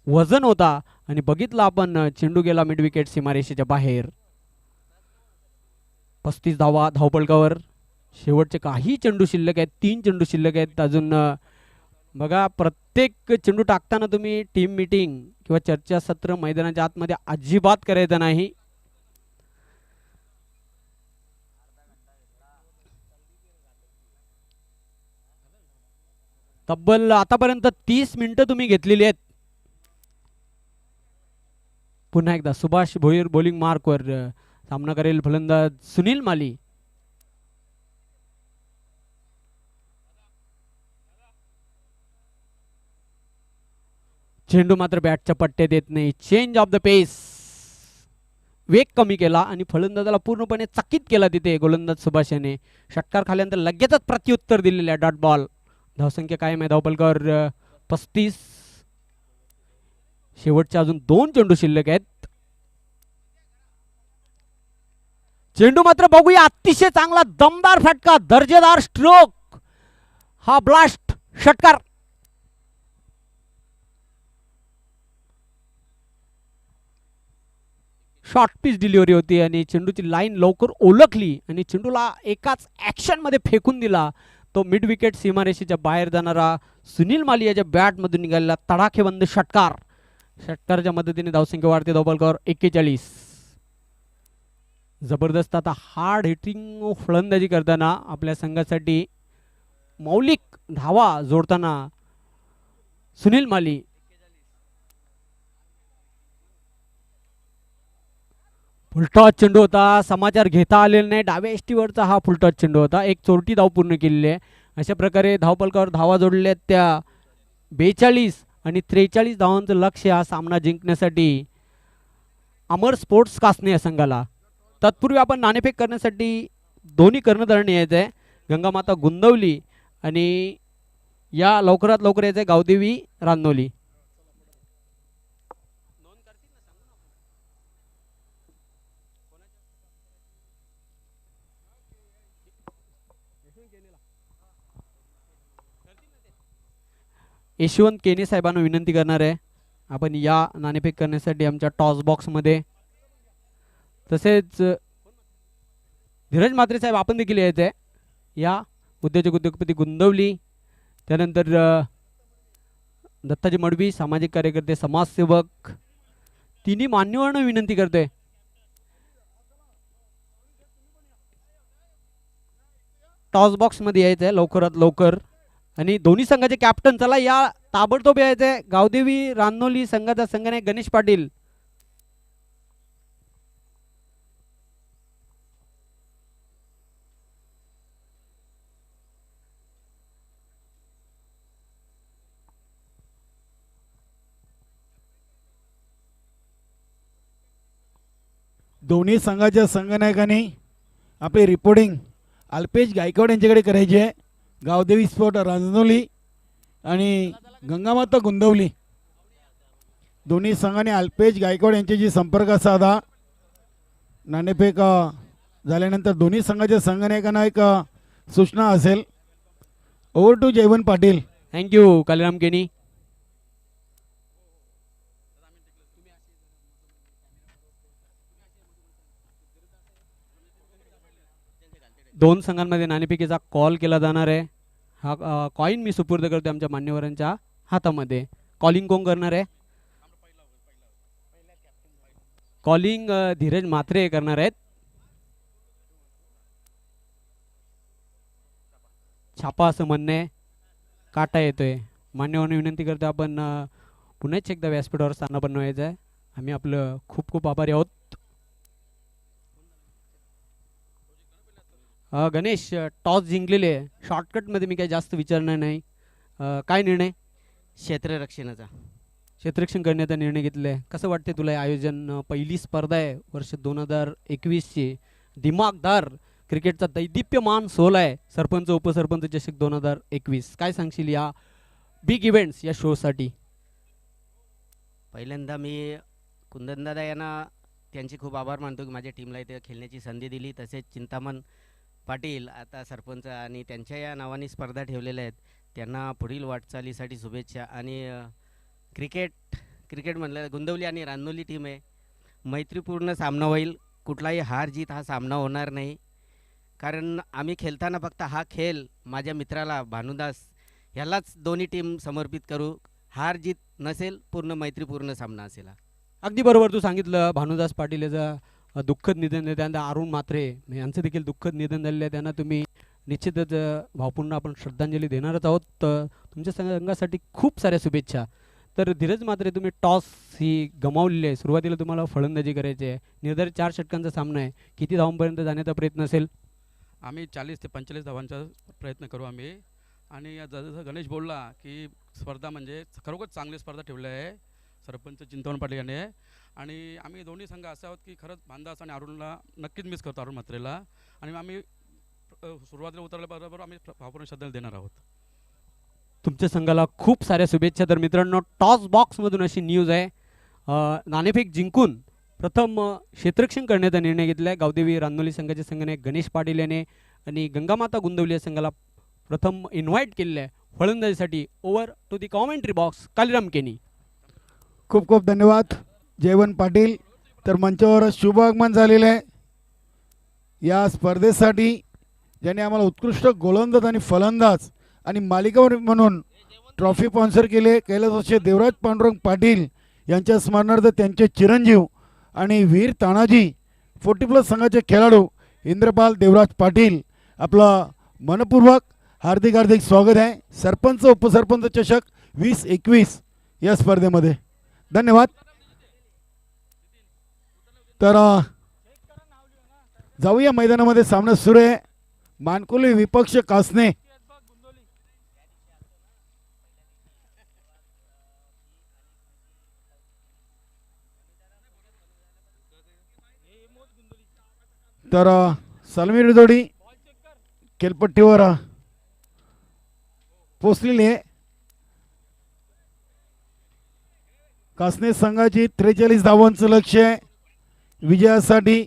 A: वजन होता आणि बघितलं आपण चेंडू गेला मिड विकेट सीमारेषेच्या बाहेर. 35 धावा धावपळकावर. शेवटचे काही चेंडू शिल्लक आहेत, 3 चेंडू शिल्लक आहेत अजून. बघा, प्रत्येक चेंडू टाकताना तुम्ही टीम मीटिंग किंवा चर्चासत्र मैदानाच्या आतमध्ये अजिबात करायचं नाही. तब्बल आतापर्यंत 30 मिनिटं तुम्ही घेतलेली आहेत. पुन्हा एकदा सुभाष भोईर बॉलिंग मार्कवर. सामना करेल फलंदाज सुनील माली. चेंडू मात्र बॅटच्या पट्ट्यात येत नाही. चेंज ऑफ द पेस, वेग कमी केला आणि फलंदाजाला पूर्णपणे चकित केला तिथे गोलंदाज सुभाष याने. षटकार खाल्यानंतर लगेचच प्रत्युत्तर दिलेलं आहे. Dot ball. धावसंख्या कायम आहे धावपलकावर 35. शेवटचे अजून 2 चेंडू शिल्लक आहेत. चेंडू मात्र बघूया, अतिशय चांगला दमदार फटका, दर्जेदार स्ट्रोक, हा ब्लास्ट षटकार. शॉर्ट पिच डिलिव्हरी होती आणि चेंडूची लाईन लवकर ओळखली आणि चेंडूला एकाच ऍक्शन मध्ये फेकून दिला. तो मिड विकेट सीमारेषेच्या बाहेर जाणारा सुनील माली याच्या बॅटमधून निघालेला तडाखेबंद षटकार. षटकाराच्या मदतीने धावसंख्या वाढते धावपलकावर 41. जबरदस्त आता हार्ड हिटिंग फलंदाजी करताना आपल्या संघासाठी मौलिक धावा जोडताना सुनील माली. फुलटॉस चेंडू होता, समाचार घेता आलेला नाही. डाव्या एष्टीवरचा हा फुलटॉस चेंडू होता. एक चोरटी धाव पूर्ण केलेली आहे. अशा प्रकारे धावपलकावर धावा जोडल्या त्या 42 आणि 43 धावांचं लक्ष्य हा सामना जिंकण्यासाठी अमर स्पोर्ट्स कासने या संघाला. तत्पूर्वी आपण नाणेफेक करण्यासाठी दोन्ही कर्णधारांनी यायचं आहे. गंगामाता गुंदवली आणि या लवकरात लवकर यायचं आहे गावदेवी रानोली. यशवंत केने साहेबांना विनंती करणार आहे, आपण या नाणेफेक करण्यासाठी आमच्या टॉस बॉक्समध्ये. तसेच धीरज म्हात्रे साहेब आपण देखील यायचं आहे. या उद्योजपती गुंदवली, त्यानंतर दत्ताजी मडवी सामाजिक कार्यकर्ते समाजसेवक, तिन्ही मान्यवरांना विनंती करतोय. टॉस बॉक्समध्ये यायचं आहे लवकरात लवकर. आणि दोन्ही संघाचे कॅप्टन चला या ताबडतोब यायचंय. गावदेवी रानोली संघाचा संघनायक गणेश पाटील.
B: दोन्ही संघाच्या संघनायकांनी आपली रिपोर्टिंग अल्पेश गायकवाड यांच्याकडे करायची आहे. गावदेवी स्पोर्ट रांजनोली आणि गंगामाता गुंदवली दोन्ही संघाने अल्पेश गायकवाड यांच्याशी संपर्क साधा. नाणेफेक झाल्यानंतर दोन्ही संघाच्या संघनायकांना एक सूचना असेल. Over to Jaywant Patil.
A: Thank you Kaliram Keni. दोन संघांमध्ये नाणेफेकीचा कॉल केला जाणार आहे. हा कॉइन मी सुपूर्द करतो आमच्या मान्यवरांच्या हातामध्ये. कॉलिंग कोण करणार आहे? कॉलिंग धीरज म्हात्रे करणार आहेत. छापा असं म्हणणं आहे, काटा येतोय. मान्यवरांनी विनंती करतो आपण पुन्हा एकदा व्यासपीठावर स्थान बनवायचं आहे. आम्ही आपलं खूप खूप आभारी आहोत. गणेश टॉस जिंकलेले आहे. शॉर्टकटमध्ये मी काही जास्त विचारणार नाही. काय निर्णय?
C: क्षेत्ररक्षणाचा.
A: क्षेत्ररक्षण करण्याचा निर्णय घेतला आहे. कसं वाटते तुला हे आयोजन? पहिली स्पर्धा आहे वर्ष 2021ची. दिमागदार क्रिकेटचा दैदिप्यमान सोहळा आहे. सरपंच उपसरपंच चषक 2021. काय सांगशील या बिग इव्हेंट्स या शोसाठी?
C: पहिल्यांदा मी कुंदनदादा यांना त्यांचे खूप आभार मानतो की माझ्या टीमला इथे खेळण्याची संधी दिली. तसेच चिंतामण पाटील आता सरपंच आणि त्यांच्या या नावाने स्पर्धा ठेवलेल्या आहेत, त्यांना पुढील वाटचालीसाठी शुभेच्छा. आणि क्रिकेट म्हणलं गुंदवली आणि रानोली टीम आहे. मैत्रीपूर्ण सामना होईल. कुठलाही हार जीत हा सामना होणार नाही. कारण आम्ही खेळताना फक्त हा खेळ माझ्या मित्राला भानुदास ह्यालाच दोन्ही टीम समर्पित करू. हार जीत नसेल, पूर्ण मैत्रीपूर्ण सामना असेल हा.
A: अगदी बरोबर तू सांगितलं. भानुदास पाटील याचं दुःखद निधन झालं. त्यानंतर अरुण म्हात्रे यांचं देखील दुःखद निधन झालेलं आहे. त्यांना तुम्ही निश्चितच भावपूर्ण आपण श्रद्धांजली देणारच आहोत. तुमच्या संघासाठी खूप साऱ्या शुभेच्छा. तर धीरज म्हात्रे, तुम्ही टॉस ही गमावलेली आहे. सुरुवातीला तुम्हाला फलंदाजी करायची आहे. निर्धारित 4 षटकांचा सामना आहे. किती धावांपर्यंत जाण्याचा प्रयत्न असेल?
D: आम्ही 40 ते 45 धावांचा प्रयत्न करू आम्ही. आणि जसं गणेश बोलला की स्पर्धा म्हणजे खरोखर चांगली स्पर्धा ठेवली आहे सरपंच चिंतामण पाटील याने. आणि आम्ही दोन्ही संघ असे आहोत की खरंच भानदास आणि अरुणला नक्कीच मिस करतो, अरुण म्हात्रेला. आणि आम्ही सुरुवातीला उतरल्याबरोबर आम्ही भावपूर्ण श्रद्धांजली देणार आहोत.
A: तुमच्या संघाला खूप साऱ्या शुभेच्छा. तर मित्रांनो, टॉस बॉक्समधून अशी न्यूज आहे, नाणेफेक जिंकून प्रथम क्षेत्ररक्षण करण्याचा निर्णय घेतला आहे. गावदेवी रांदोली संघाच्या संघाने गणेश पाटील याने आणि गंगामाता गुंदवली या संघाला प्रथम इन्व्हाइट केलेलं आहे फलंदाजीसाठी. Over to the commentary box, Kaliram Keni.
B: खूप खूप धन्यवाद जयवंत पाटील. तर मंचावर शुभ आगमन झालेलं आहे या स्पर्धेसाठी, ज्याने आम्हाला उत्कृष्ट गोलंदाज आणि फलंदाज आणि मालिकावर म्हणून ट्रॉफी स्पॉन्सर केले. कैलासवासी देवराज पांडुरंग पाटील यांच्या स्मरणार्थ त्यांचे चिरंजीव आणि वीर तानाजी 40+ संघाचे खेळाडू इंद्रपाल देवराज पाटील आपलं मनपूर्वक हार्दिक हार्दिक स्वागत आहे सरपंच उपसरपंच चषक 2021 या स्पर्धेमध्ये. धन्यवाद. तर जाऊया मैदानामध्ये. सामना सुरू आहे. मानकुली विपक्ष कासने. तर सलमीर जोडी खेळपट्टीवर पोचलेली आहे. कासने संघाची 43 धावांचं लक्ष्य आहे विजयासाठी.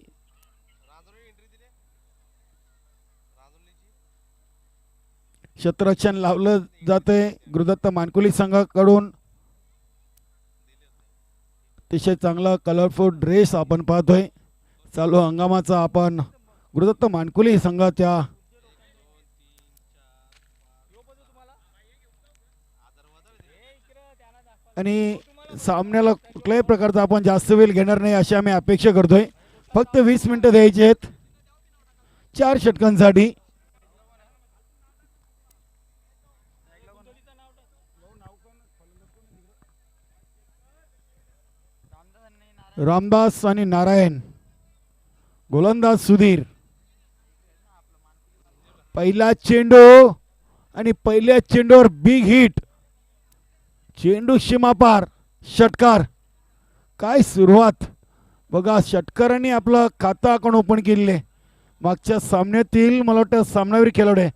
B: क्षेत्ररक्षण लावलं जातंय गुरुदत्त मानकुली संघाकडून. अतिशय चांगला कलरफुल ड्रेस आपण पाहतोय चालू हंगामाचा. आपण गुरुदत्त मानकुली संघाच्या आणि सामन्याला कुठल्याही प्रकारचा आपण जास्त वेळ घेणार नाही अशी आम्ही अपेक्षा करतोय. फक्त 20 मिनिटं द्यायची आहेत 4 षटकांसाठी. रामदास आणि नारायण. गोलंदाज सुधीर. पहिला चेंडू आणि पहिल्या चेंडूवर बिग हिट. चेंडू सीमापार. षटकार. काय सुरुवात बघा. षटकारांनी आपलं खातं आपण ओपन केलेले. मागच्या सामन्यातील मला वाटतं सामनावीर खेळाडू आहे.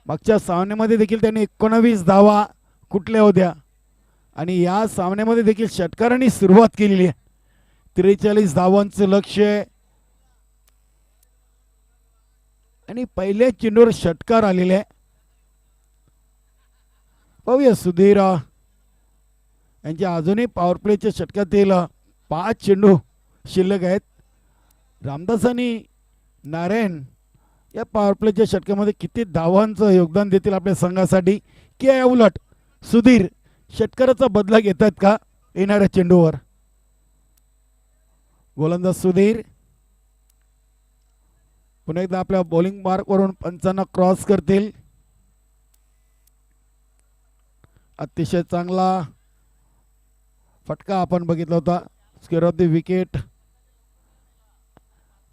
B: मागच्या सामन्यामध्ये देखील त्यांनी 19 धावा कुठल्या होत्या आणि या सामन्यामध्ये देखील षटकारांनी सुरुवात केलेली आहे. 43 धावांचं लक्ष्य आणि पहिल्या चेंडूवर षटकार आलेले आहे. पाहूया सुधीर यांच्या अजूनही पॉवर प्लेच्या षटकातील 5 चेंडू शिल्लक आहेत. रामदास आणि नारायण या पॉवर प्लेच्या षटकामध्ये किती धावांचं योगदान देतील आपल्या संघासाठी की या उलट सुधीर षटकाराचा बदला घेत आहेत का येणाऱ्या चेंडूवर. गोलंदाज सुधीर पुन्हा एकदा आपल्या बॉलिंग मार्कवरून पंचांना क्रॉस करतील. अतिशय चांगला फटका आपण बघितला होता. Square of the wicket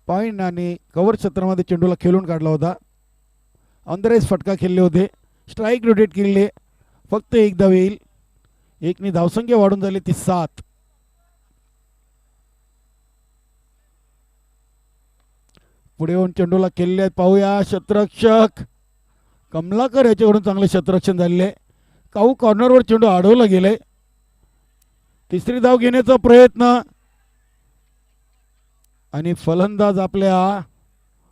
B: point आणि कव्हर क्षेत्रामध्ये चेंडूला खेळून काढला होता. ऑन द रेस फटका खेळले होते. स्ट्राईक रोटेट केलेले. फक्त एकदा येईल. एकनी धावसंख्या वाढून झाली ती 7. पुढे येऊन चेंडूला खेळले. पाहूया क्षेत्ररक्षक कमलाकर याच्याकडून चांगले क्षेत्ररक्षण झालेले. काऊ कॉर्नरवर चेंडू अडवला गेले. तिसरी धाव घेण्याचा प्रयत्न आणि फलंदाज आपल्या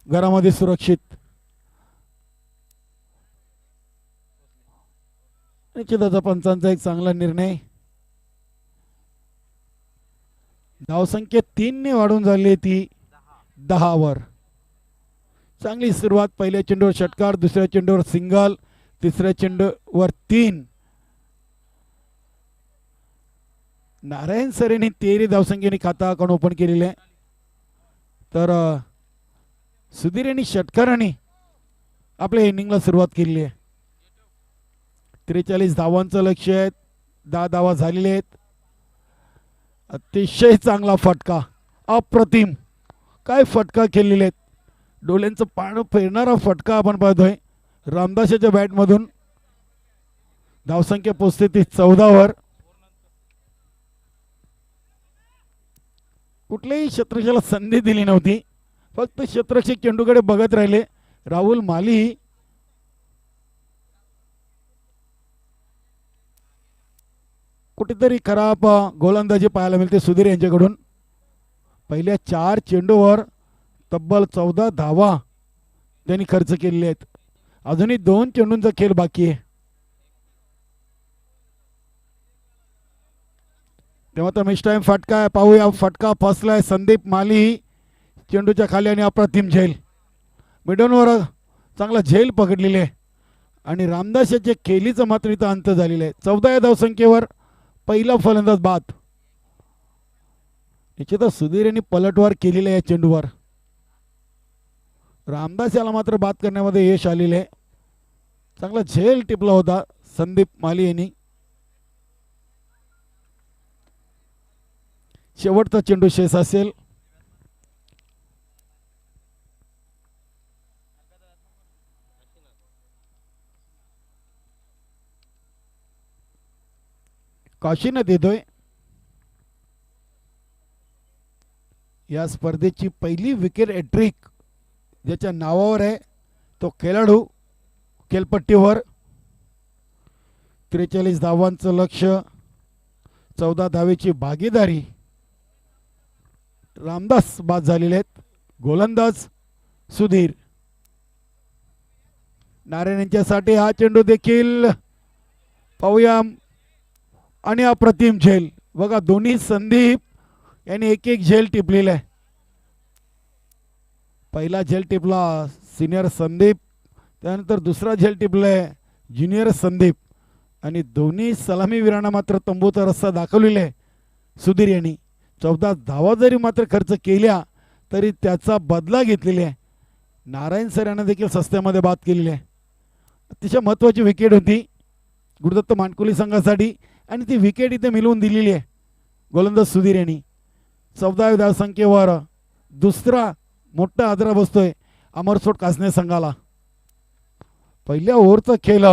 B: घरामध्ये सुरक्षित. निश्चितच पंचांचा एक चांगला निर्णय. धावसंख्या 3 ने वाढून झाली ती 10 वर. चांगली सुरुवात. पहिल्या चेंडूवर षटकार, दुसऱ्या चेंडूवर सिंगल, तिसऱ्या चेंडूवर 3. नारायण सर यांनी 13 धावसंख्येने खाता अकाउंट ओपन केलेले आहे. तर सुधीर यांनी षटकाराने आपल्या इनिंगला सुरुवात केलेली आहे. 43 धावांचं लक्ष्य आहे. 10 धावा झालेले आहेत. अतिशय चांगला फटका, अप्रतिम. काय फटका केलेले आहेत. डोळ्यांचं पानं फिरणारा फटका आपण पाहतोय रामदासाच्या बॅटमधून. धावसंख्या पोचते ती 14वर. कुठल्याही क्षेत्ररक्षकाला संधी दिली नव्हती. फक्त क्षेत्ररक्षक चेंडूकडे बघत राहिले. राहुल माली कुठेतरी खराब गोलंदाजी पाहायला मिळते सुधीर यांच्याकडून. पहिल्या 4 चेंडूवर तब्बल 14 धावा त्यांनी खर्च केलेले आहेत. अजूनही 2 चेंडूंचा खेळ बाकी आहे. तेव्हा तर मिस टाइम फटका आहे. पाहूया फटका फसलाय. संदीप माली चेंडूच्या खाली आणि अप्रतिम झेल. मिडनवर चांगला झेल पकडलेले आहे आणि रामदास याच्या खेळीचा मात्र इथं अंत झालेला आहे. 14 या धावसंख्येवर पहिला फलंदाज बाद. निश्चितच सुधीर यांनी पलटवार केलेला आहे या चेंडूवर. रामदास याला मात्र बाद करण्यामध्ये यश आलेले आहे. चांगला झेल टिपला होता संदीप माली यांनी. शेवटचा चेंडू शेष असेल. काशीनाथ येतोय. या स्पर्धेची पहिली विकेट हॅट्रिक ज्याच्या नावावर आहे तो खेळाडू खेळपट्टीवर. 43 धावांचं लक्ष्य, 14 धावेची भागीदारी. रामदास बाद झालेले आहेत. गोलंदाज सुधीर. नारायण यांच्यासाठी हा चेंडू देखील पाहूया आणि अप्रतिम झेल. बघा दोन्ही संदीप यांनी एक एक झेल टिपलेला आहे. पहिला झेल टिपला सिनियर संदीप, त्यानंतर दुसरा झेल टिपलाय ज्युनियर संदीप आणि दोन्ही सलामीवीरांना मात्र तंबूचा रस्ता दाखवलेला आहे सुधीर यांनी. 14 धावा जरी मात्र खर्च केल्या तरी त्याचा बदला घेतलेला आहे. नारायण सर यांना देखील सस्त्यामध्ये बाद केलेली आहे. अतिशय महत्त्वाची विकेट होती गुरुदत्त मानकुली संघासाठी आणि ती विकेट इथे मिळवून दिलेली आहे गोलंदाज सुधीर यांनी. 14 धावसंख्येवर दुसरा मोठा आदरा बसतोय अमरसोड कासने संघाला. पहिल्या ओव्हरचा खेळ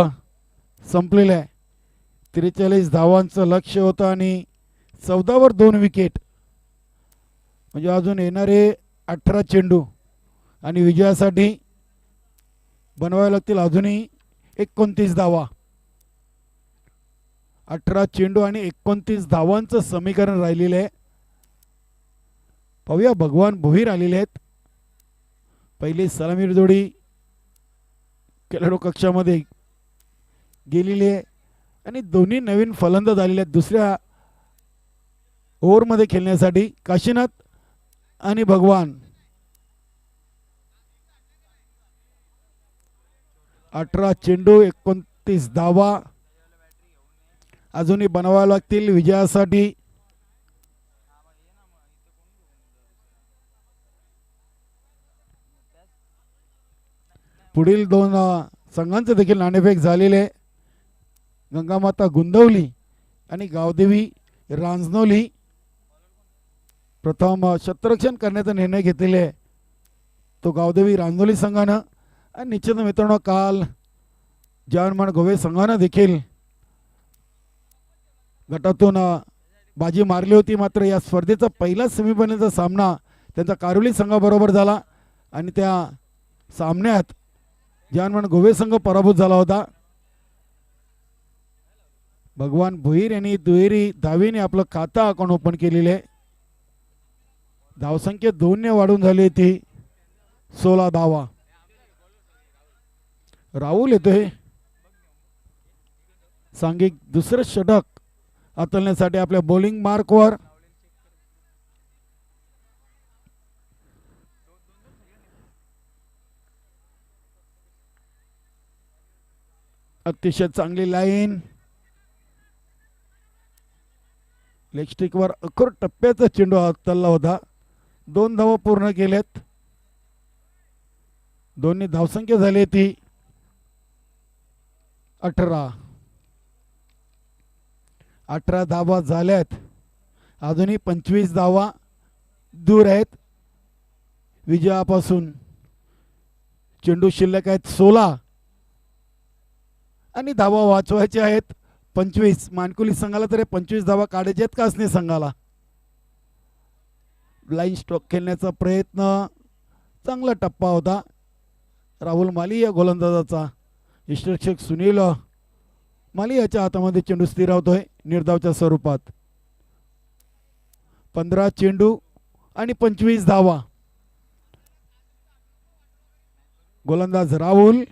B: संपलेला आहे. 43 धावांचं लक्ष्य होतं आणि 14वर 2 विकेट. म्हणजे अजून येणारे 18 चेंडू आणि विजयासाठी बनवावे लागतील अजूनही 29 धावा. 18 चेंडू आणि 29 धावांचं समीकरण राहिलेलं आहे. पाहूया भगवान भोईर आलेले आहेत. पहिली सलामीर जोडी खेळाडू कक्षामध्ये गेलेली आहे आणि दोन्ही नवीन फलंदाज आलेले आहेत दुसऱ्या ओव्हरमध्ये खेळण्यासाठी. काशीनाथ आणि भगवान. 18 चेंडू 29 धावा अजूनही बनवाव्या लागतील विजयासाठी. पुढील 2 संघांचे देखील नाणेफेक झालेले. गंगामाता गुंदवली आणि गावदेवी रांजनोली प्रथम क्षेत्ररक्षण करण्याचा निर्णय घेतलेला आहे तो गावदेवी रांजनोली संघानं. आणि निश्चित मित्रांनो काल जवानमान गोवे संघानं देखील गटातून बाजी मारली होती. मात्र या स्पर्धेचा पहिला सेमीफायनलचा सामना त्यांचा कारोली संघाबरोबर झाला आणि त्या सामन्यात जवानमान गोवे संघ पराभूत झाला होता. भगवान भोईर यांनी दुहेरी धावेने आपलं खातं अकाउंट ओपन केलेले आहे. धावसंख्या 2 ने वाढून झाली होती 16 धावा. राहुल येतोय. सांघिक दुसरं षटक हाताळण्यासाठी आपल्या बॉलिंग मार्कवर. अतिशय चांगली लाईन. लेग स्टिकवर अखोर टप्प्याचा चेंडू हाताळला होता. 2 धावा पूर्ण केल्यात. दोन्ही धावसंख्या झाली ती 18. 18 धावा झाल्यात. अजूनही 25 धावा दूर आहेत विजयापासून. चेंडू शिल्लक आहेत 16 आणि धावा वाचवायच्या आहेत 25. मानकुली संघाला तरी 25 धावा काढायच्या आहेत कासने संघाला. ब्लाइंड स्ट्रोक खेळण्याचा प्रयत्न, चांगला टप्पा होता राहुल माली या गोलंदाजाचा. यष्टिरक्षक सुनील माली याच्या हातामध्ये चेंडू स्थिरावतोय निर्धावच्या स्वरूपात. 15 चेंडू आणि 25 धावा. गोलंदाज राहुल.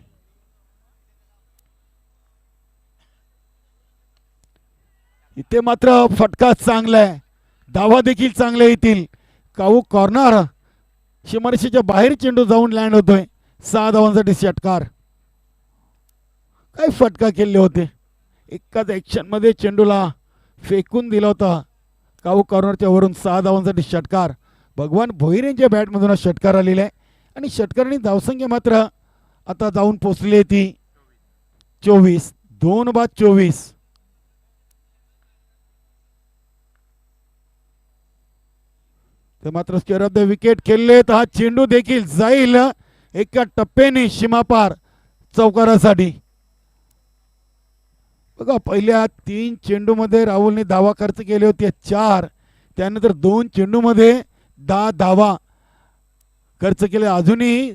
B: इथे मात्र फटका चांगला आहे, धावा देखील चांगल्या येतील. काऊ कॉर्नर, सीमारेषेच्या बाहेर चेंडू जाऊन लँड होतोय. 6 धावांसाठी षटकार. काय फटका केले होते. एकाच ॲक्शन मध्ये चेंडूला फेकून दिला होता काऊ कॉर्नरच्या वरून. 6 धावांसाठी षटकार. भगवान भोईर यांच्या बॅटमधून षटकार आलेला आहे आणि षटकारांनी धावसंख्या मात्र आता जाऊन पोचली ती 24. 2 बाद 24. तर मात्र स्क्वेअर ऑफ द विकेट खेळले तर हा चेंडू देखील जाईल एका टप्प्याने सीमापार चौकारासाठी. बघा पहिल्या 3 चेंडूमध्ये राहुलने धावा खर्च केले होते 4. त्यानंतर 2 चेंडूमध्ये 10 धावा खर्च केले. अजूनही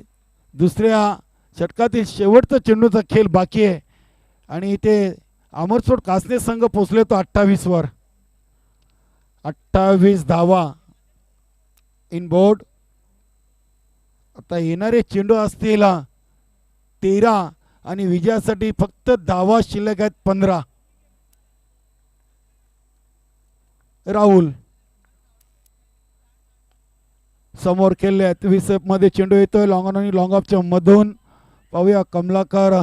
B: दुसऱ्या षटकातील शेवटचा चेंडूचा खेळ बाकी आहे आणि इथे अमरसोड कासने संघ पोचले तो 28 वर. 28 धावा इन बोर्ड. आता येणारे चेंडू असतील 13 आणि विजयासाठी फक्त धावा शिल्लक आहेत 15. राहुल समोर खेळले आहेत. 20 मध्ये चेंडू येतोय लॉंग ऑन आणि लॉंग ऑफच्या मधून. पाहूया कमलाकर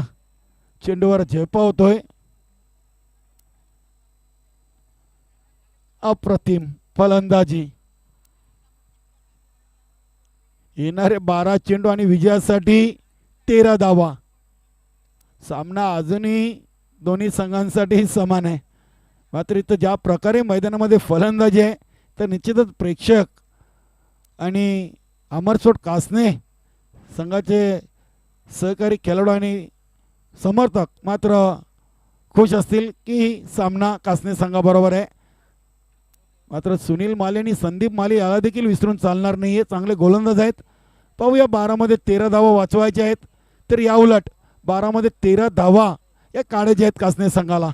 B: चेंडूवर झेपावतोय. अप्रतिम फलंदाजी. येणारे 12 चेंडू आणि विजयासाठी 13 धावा. सामना अजूनही दोन्ही संघांसाठी समान आहे. मात्र इथं ज्या प्रकारे मैदानामध्ये फलंदाजी आहे तर निश्चितच प्रेक्षक आणि अमरसोड कासने संघाचे सहकारी खेळाडू आणि समर्थक मात्र खुश असतील की सामना कासने संघाबरोबर आहे. मात्र सुनील माली आणि संदीप माली याला देखील विसरून चालणार नाही आहे. चांगले गोलंदाज आहेत. पाहूया 12 मध्ये 13 धावा वाचवायच्या आहेत तर या उलट 12 मध्ये 13 धावा या काढायच्या आहेत कासने संघाला.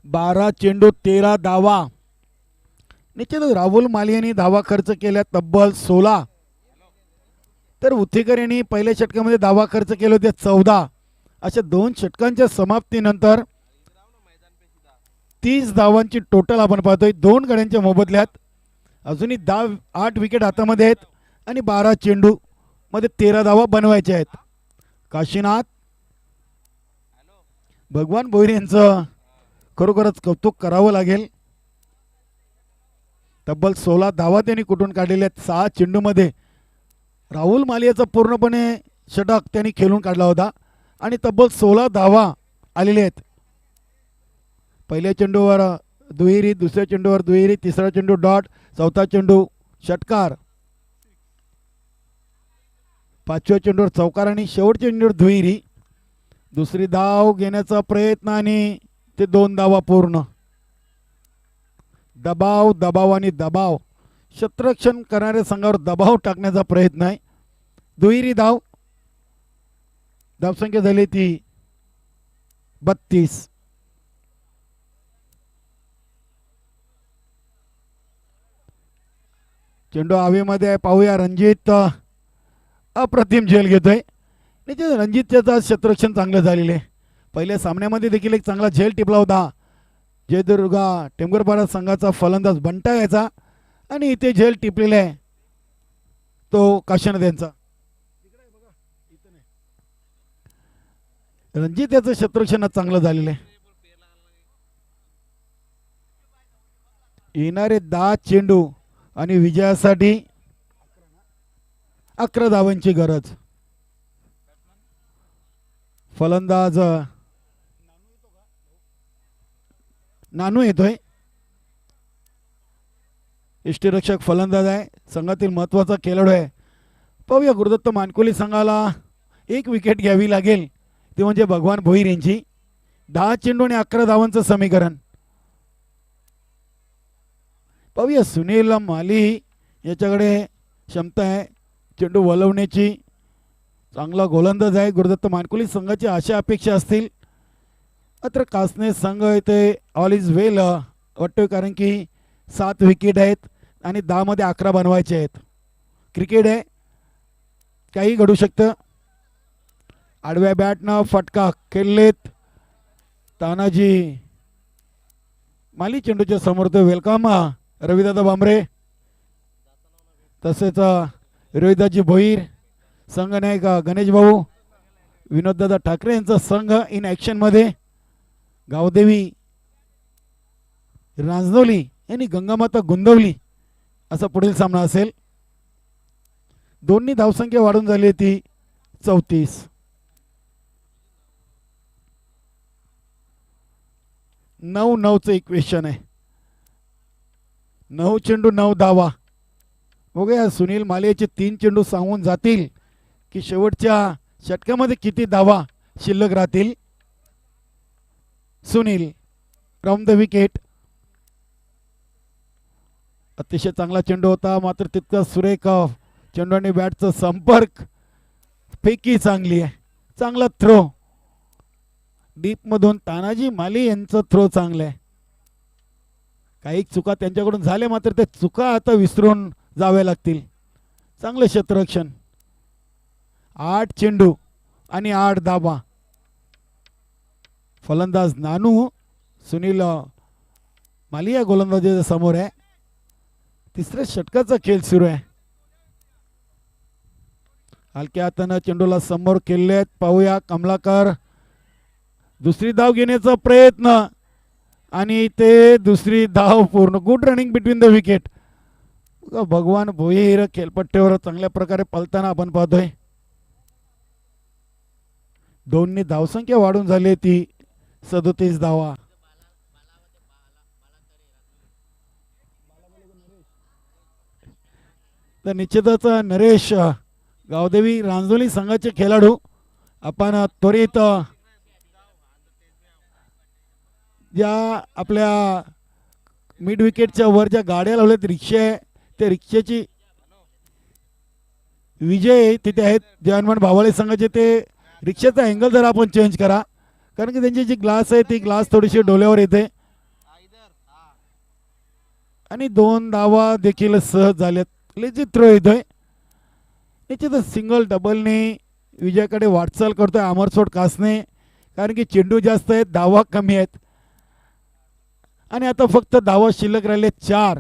B: बारा चेंडू 13 धावा. निश्चितच राहुल माली यांनी धावा खर्च केल्या तब्बल 16. तर उथेकर यांनी पहिल्या षटकामध्ये धावा खर्च केले होते 14. अशा 2 षटकांच्या समाप्तीनंतर 30 धावांची टोटल आपण पाहतोय 2 गड्यांच्या मोबदल्यात. अजूनही 8 विकेट हातामध्ये आहेत आणि 12 चेंडू मध्ये 13 धावा बनवायच्या आहेत. काशीनाथ भगवान भोईर यांचं खरोखरच कौतुक करावं लागेल. तब्बल 16 धावा त्यांनी कुठून काढलेल्या आहेत. 6 चेंडूमध्ये राहुल मालियाचा पूर्णपणे षटक त्यांनी खेळून काढला होता आणि तब्बल 16 धावा आलेल्या आहेत. पहिल्या चेंडूवर दुहेरी, दुसऱ्या चेंडूवर दुहेरी, तिसरा चेंडू डॉट, चौथा चेंडू षटकार, 5व्या चेंडूवर चौकार आणि शेवटच्या चेंडूवर दुहेरी. दुसरी धाव घेण्याचा प्रयत्न आणि ते 2 धावा पूर्ण. दबाव दबाव आणि दबाव. क्षेत्ररक्षण करणाऱ्या संघावर दबाव टाकण्याचा प्रयत्न आहे. दुहेरी धाव. धावसंख्या झाली ती 32. चेंडू हवेमध्ये आहे. पाहूया रणजित अप्रतिम झेल घेतोय. रणजितचं क्षेत्ररक्षण चांगलं झालेलं आहे. पहिल्या सामन्यामध्ये देखील एक चांगला झेल टिपला होता जयदुर्गा टेमगरपाडा संघाचा फलंदाज बंटा याचा, आणि इथे झेल टिपलेला आहे तो काशीनाथ यांचा. रणजित याचं क्षेत्ररक्षण चांगलं झालेलं आहे. येणारे 10 चेंडू आणि विजयासाठी 11 धावांची गरज. फलंदाज नानू येतोय. यष्टीरक्षक फलंदाज आहे, संघातील महत्वाचा खेळाडू आहे. पाहूया गुरुदत्त मानकोली संघाला एक विकेट घ्यावी लागेल, ते म्हणजे भगवान भोईर यांची. 10 चेंडू आणि 11 धावांचं समीकरण. पाहूया सुनील माली याच्याकडे क्षमता आहे चेंडू वळवण्याची, चांगला गोलंदाज आहे. गुरुदत्त मानकोली संघाची अशा अपेक्षा असतील. मात्र कासने संघ इथे ऑल इज वेल वाटतोय, कारण की 7 विकेट आहेत आणि 10 मध्ये 11 बनवायचे आहेत. क्रिकेट आहे, काही घडू शकतं. आडव्या बॅटनं फटका खेळलेत तानाजी माली चेंडूच्या समोर. तो वेलकम रविदादा बांबरे, तसेच रोहिदाजी भोईर, संघ नायक गणेश भाऊ, विनोददादा ठाकरे यांचा संघ इन ॲक्शनमध्ये. गावदेवी रांजनोली यांनी गंगामाता गोंदवली असा पुढील सामना असेल. दोन्ही धावसंख्या वाढून झाली ती 34. 9-9चं इक्वेशन आहे. 9 चेंडू 9 धावा. बघूया सुनील मालियाचे 3 चेंडू सांगून जातील की शेवटच्या षटकामध्ये किती धावा शिल्लक राहतील. Sunil from the wicket. अतिशय चांगला चेंडू होता, मात्र तितका सुरेख चेंडू आणि बॅटचा संपर्क. फेकी चांगली आहे, चांगला थ्रो डीप मधून. तानाजी माली यांचा थ्रो चांगला आहे. काही चुका त्यांच्याकडून झाल्या, मात्र त्या चुका आता विसरून जाव्या लागतील. चांगलं क्षेत्ररक्षण. 8 चेंडू आणि 8 धावा. फलंदाज नानू सुनील मालिया गोलंदाजीच्या समोर आहे. तिसऱ्या षटकाचा खेळ सुरू आहे. हलक्या हातानं चेंडूला समोर केलेत. पाहूया कमलाकर दुसरी धाव घेण्याचा प्रयत्न, आणि ते दुसरी धाव पूर्ण. Good running between the wicket. भगवान भोईर खेळपट्टीवर चांगल्या प्रकारे पलताना आपण पाहतोय. दोन्ही धावसंख्या वाढून झाली ती 37 धावा. तर निश्चितच नरेश गावदेवी रांजोली संघाचे खेळाडू आपण त्वरित ज्या आपल्या मिड विकेटच्या वर ज्या गाड्या लावल्यात रिक्षा, त्या रिक्षाची विजय तिथे आहेत. जवानमान भावाळे संघाचे ते रिक्षाचा अँगल जर आपण चेंज करा, कारण की त्यांची जी ग्लास आहे ती ग्लास थोडीशी डोल्यावर येते. आणि 2 धावा देखील सहज झाल्यात. लेजिट थ्रो येतोय. निश्चितच सिंगल डबलने विजयाकडे वाटचाल करतोय अमरसोड कासने, कारण की चेंडू जास्त आहेत, धावा कमी आहेत. आणि आता फक्त धावा शिल्लक राहिले 4.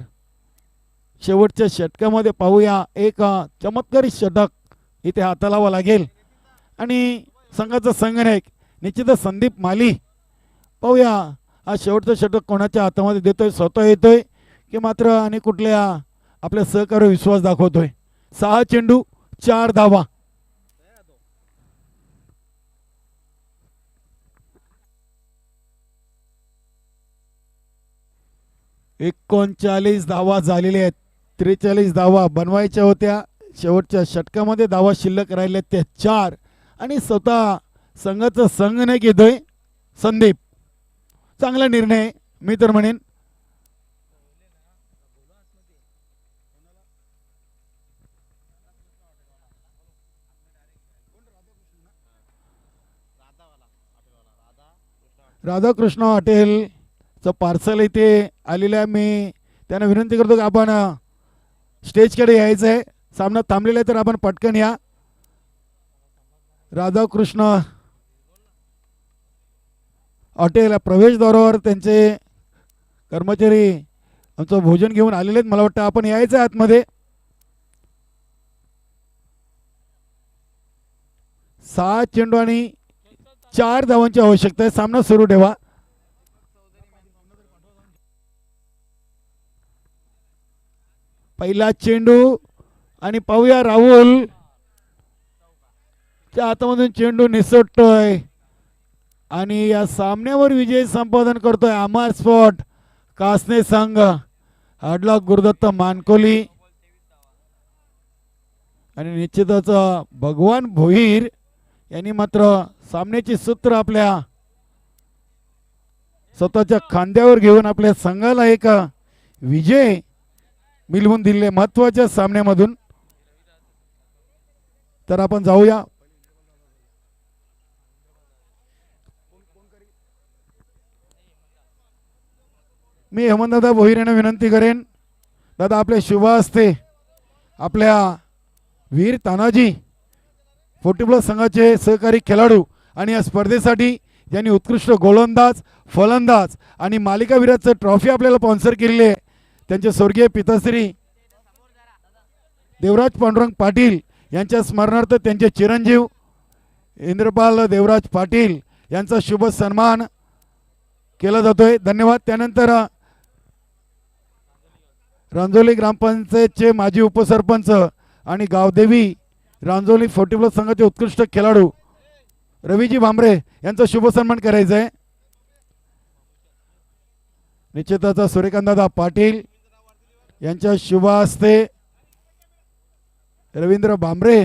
B: शेवटच्या षटकामध्ये पाहूया एक चमत्कारी षटक इथे हातालावा लागेल. आणि संघाचा संघनायक निश्चितच संदीप माली. पाहूया हा शेवटचा षटक कोणाच्या हातामध्ये देतोय, स्वतः येतोय की मात्र आणि कुठल्या आपल्या सहकार्य विश्वास दाखवतोय. 6 चेंडू 4 धावा. एकोणचाळीस धावा झालेल्या आहेत. 43 धावा बनवायच्या होत्या. शेवटच्या षटकामध्ये धावा शिल्लक राहिल्या त्या 4. आणि स्वतः संघाचा संघनायक येतोय संदीप. चांगला निर्णय मी तर म्हणेन. राधाकृष्ण हॉटेलचं पार्सल इथे आलेलं आहे. मी त्यांना विनंती करतो की आपण स्टेजकडे यायचं आहे. सामना थांबलेला आहे तर आपण पटकन या. राधाकृष्ण हॉटेल प्रवेशद्वारावर त्यांचे कर्मचारी आमचं भोजन घेऊन आलेले आहेत. मला वाटतं आपण यायचं आतमध्ये. 6 चेंडू आणि 4 धावांची आवश्यकता आहे. सामना सुरू ठेवा. पहिला चेंडू आणि पाहूया राहुल च्या हातामधून चेंडू निसटतोय आणि या सामन्यावर विजय संपादन करतोय अमर स्पॉट कासने संघ. हाडलॉक गुरुदत्त मानकोली आणि निश्चितच भगवान भोईर यांनी मात्र सामन्याची सूत्र आपल्या स्वतःच्या खांद्यावर घेऊन आपल्या संघाला एक विजय मिळवून दिले महत्वाच्या सामन्यामधून. तर आपण जाऊया. मी हेमंतदादा भोईर यांना विनंती करेन, दादा आपल्या शुभ हस्ते आपल्या वीर तानाजी 40+ संघाचे सहकारी खेळाडू आणि या स्पर्धेसाठी ज्यांनी उत्कृष्ट गोलंदाज फलंदाज आणि मालिकावीराचं ट्रॉफी आपल्याला स्पॉन्सर केलेली आहे त्यांचे स्वर्गीय पिताश्री देवराज पांडुरंग पाटील यांच्या स्मरणार्थ त्यांचे चिरंजीव इंद्रपाल देवराज पाटील यांचा शुभ सन्मान केला जातोय. धन्यवाद. त्यानंतर रांजोली ग्रामपंचायतचे माजी उपसरपंच आणि गावदेवी रांजोली 40+ संघाचे उत्कृष्ट खेळाडू रवीजी भांबरे यांचा शुभ सन्मान करायचा आहे. निश्चितच सूर्यकांतदादा पाटील यांच्या शुभ हस्ते रवींद्र भांबरे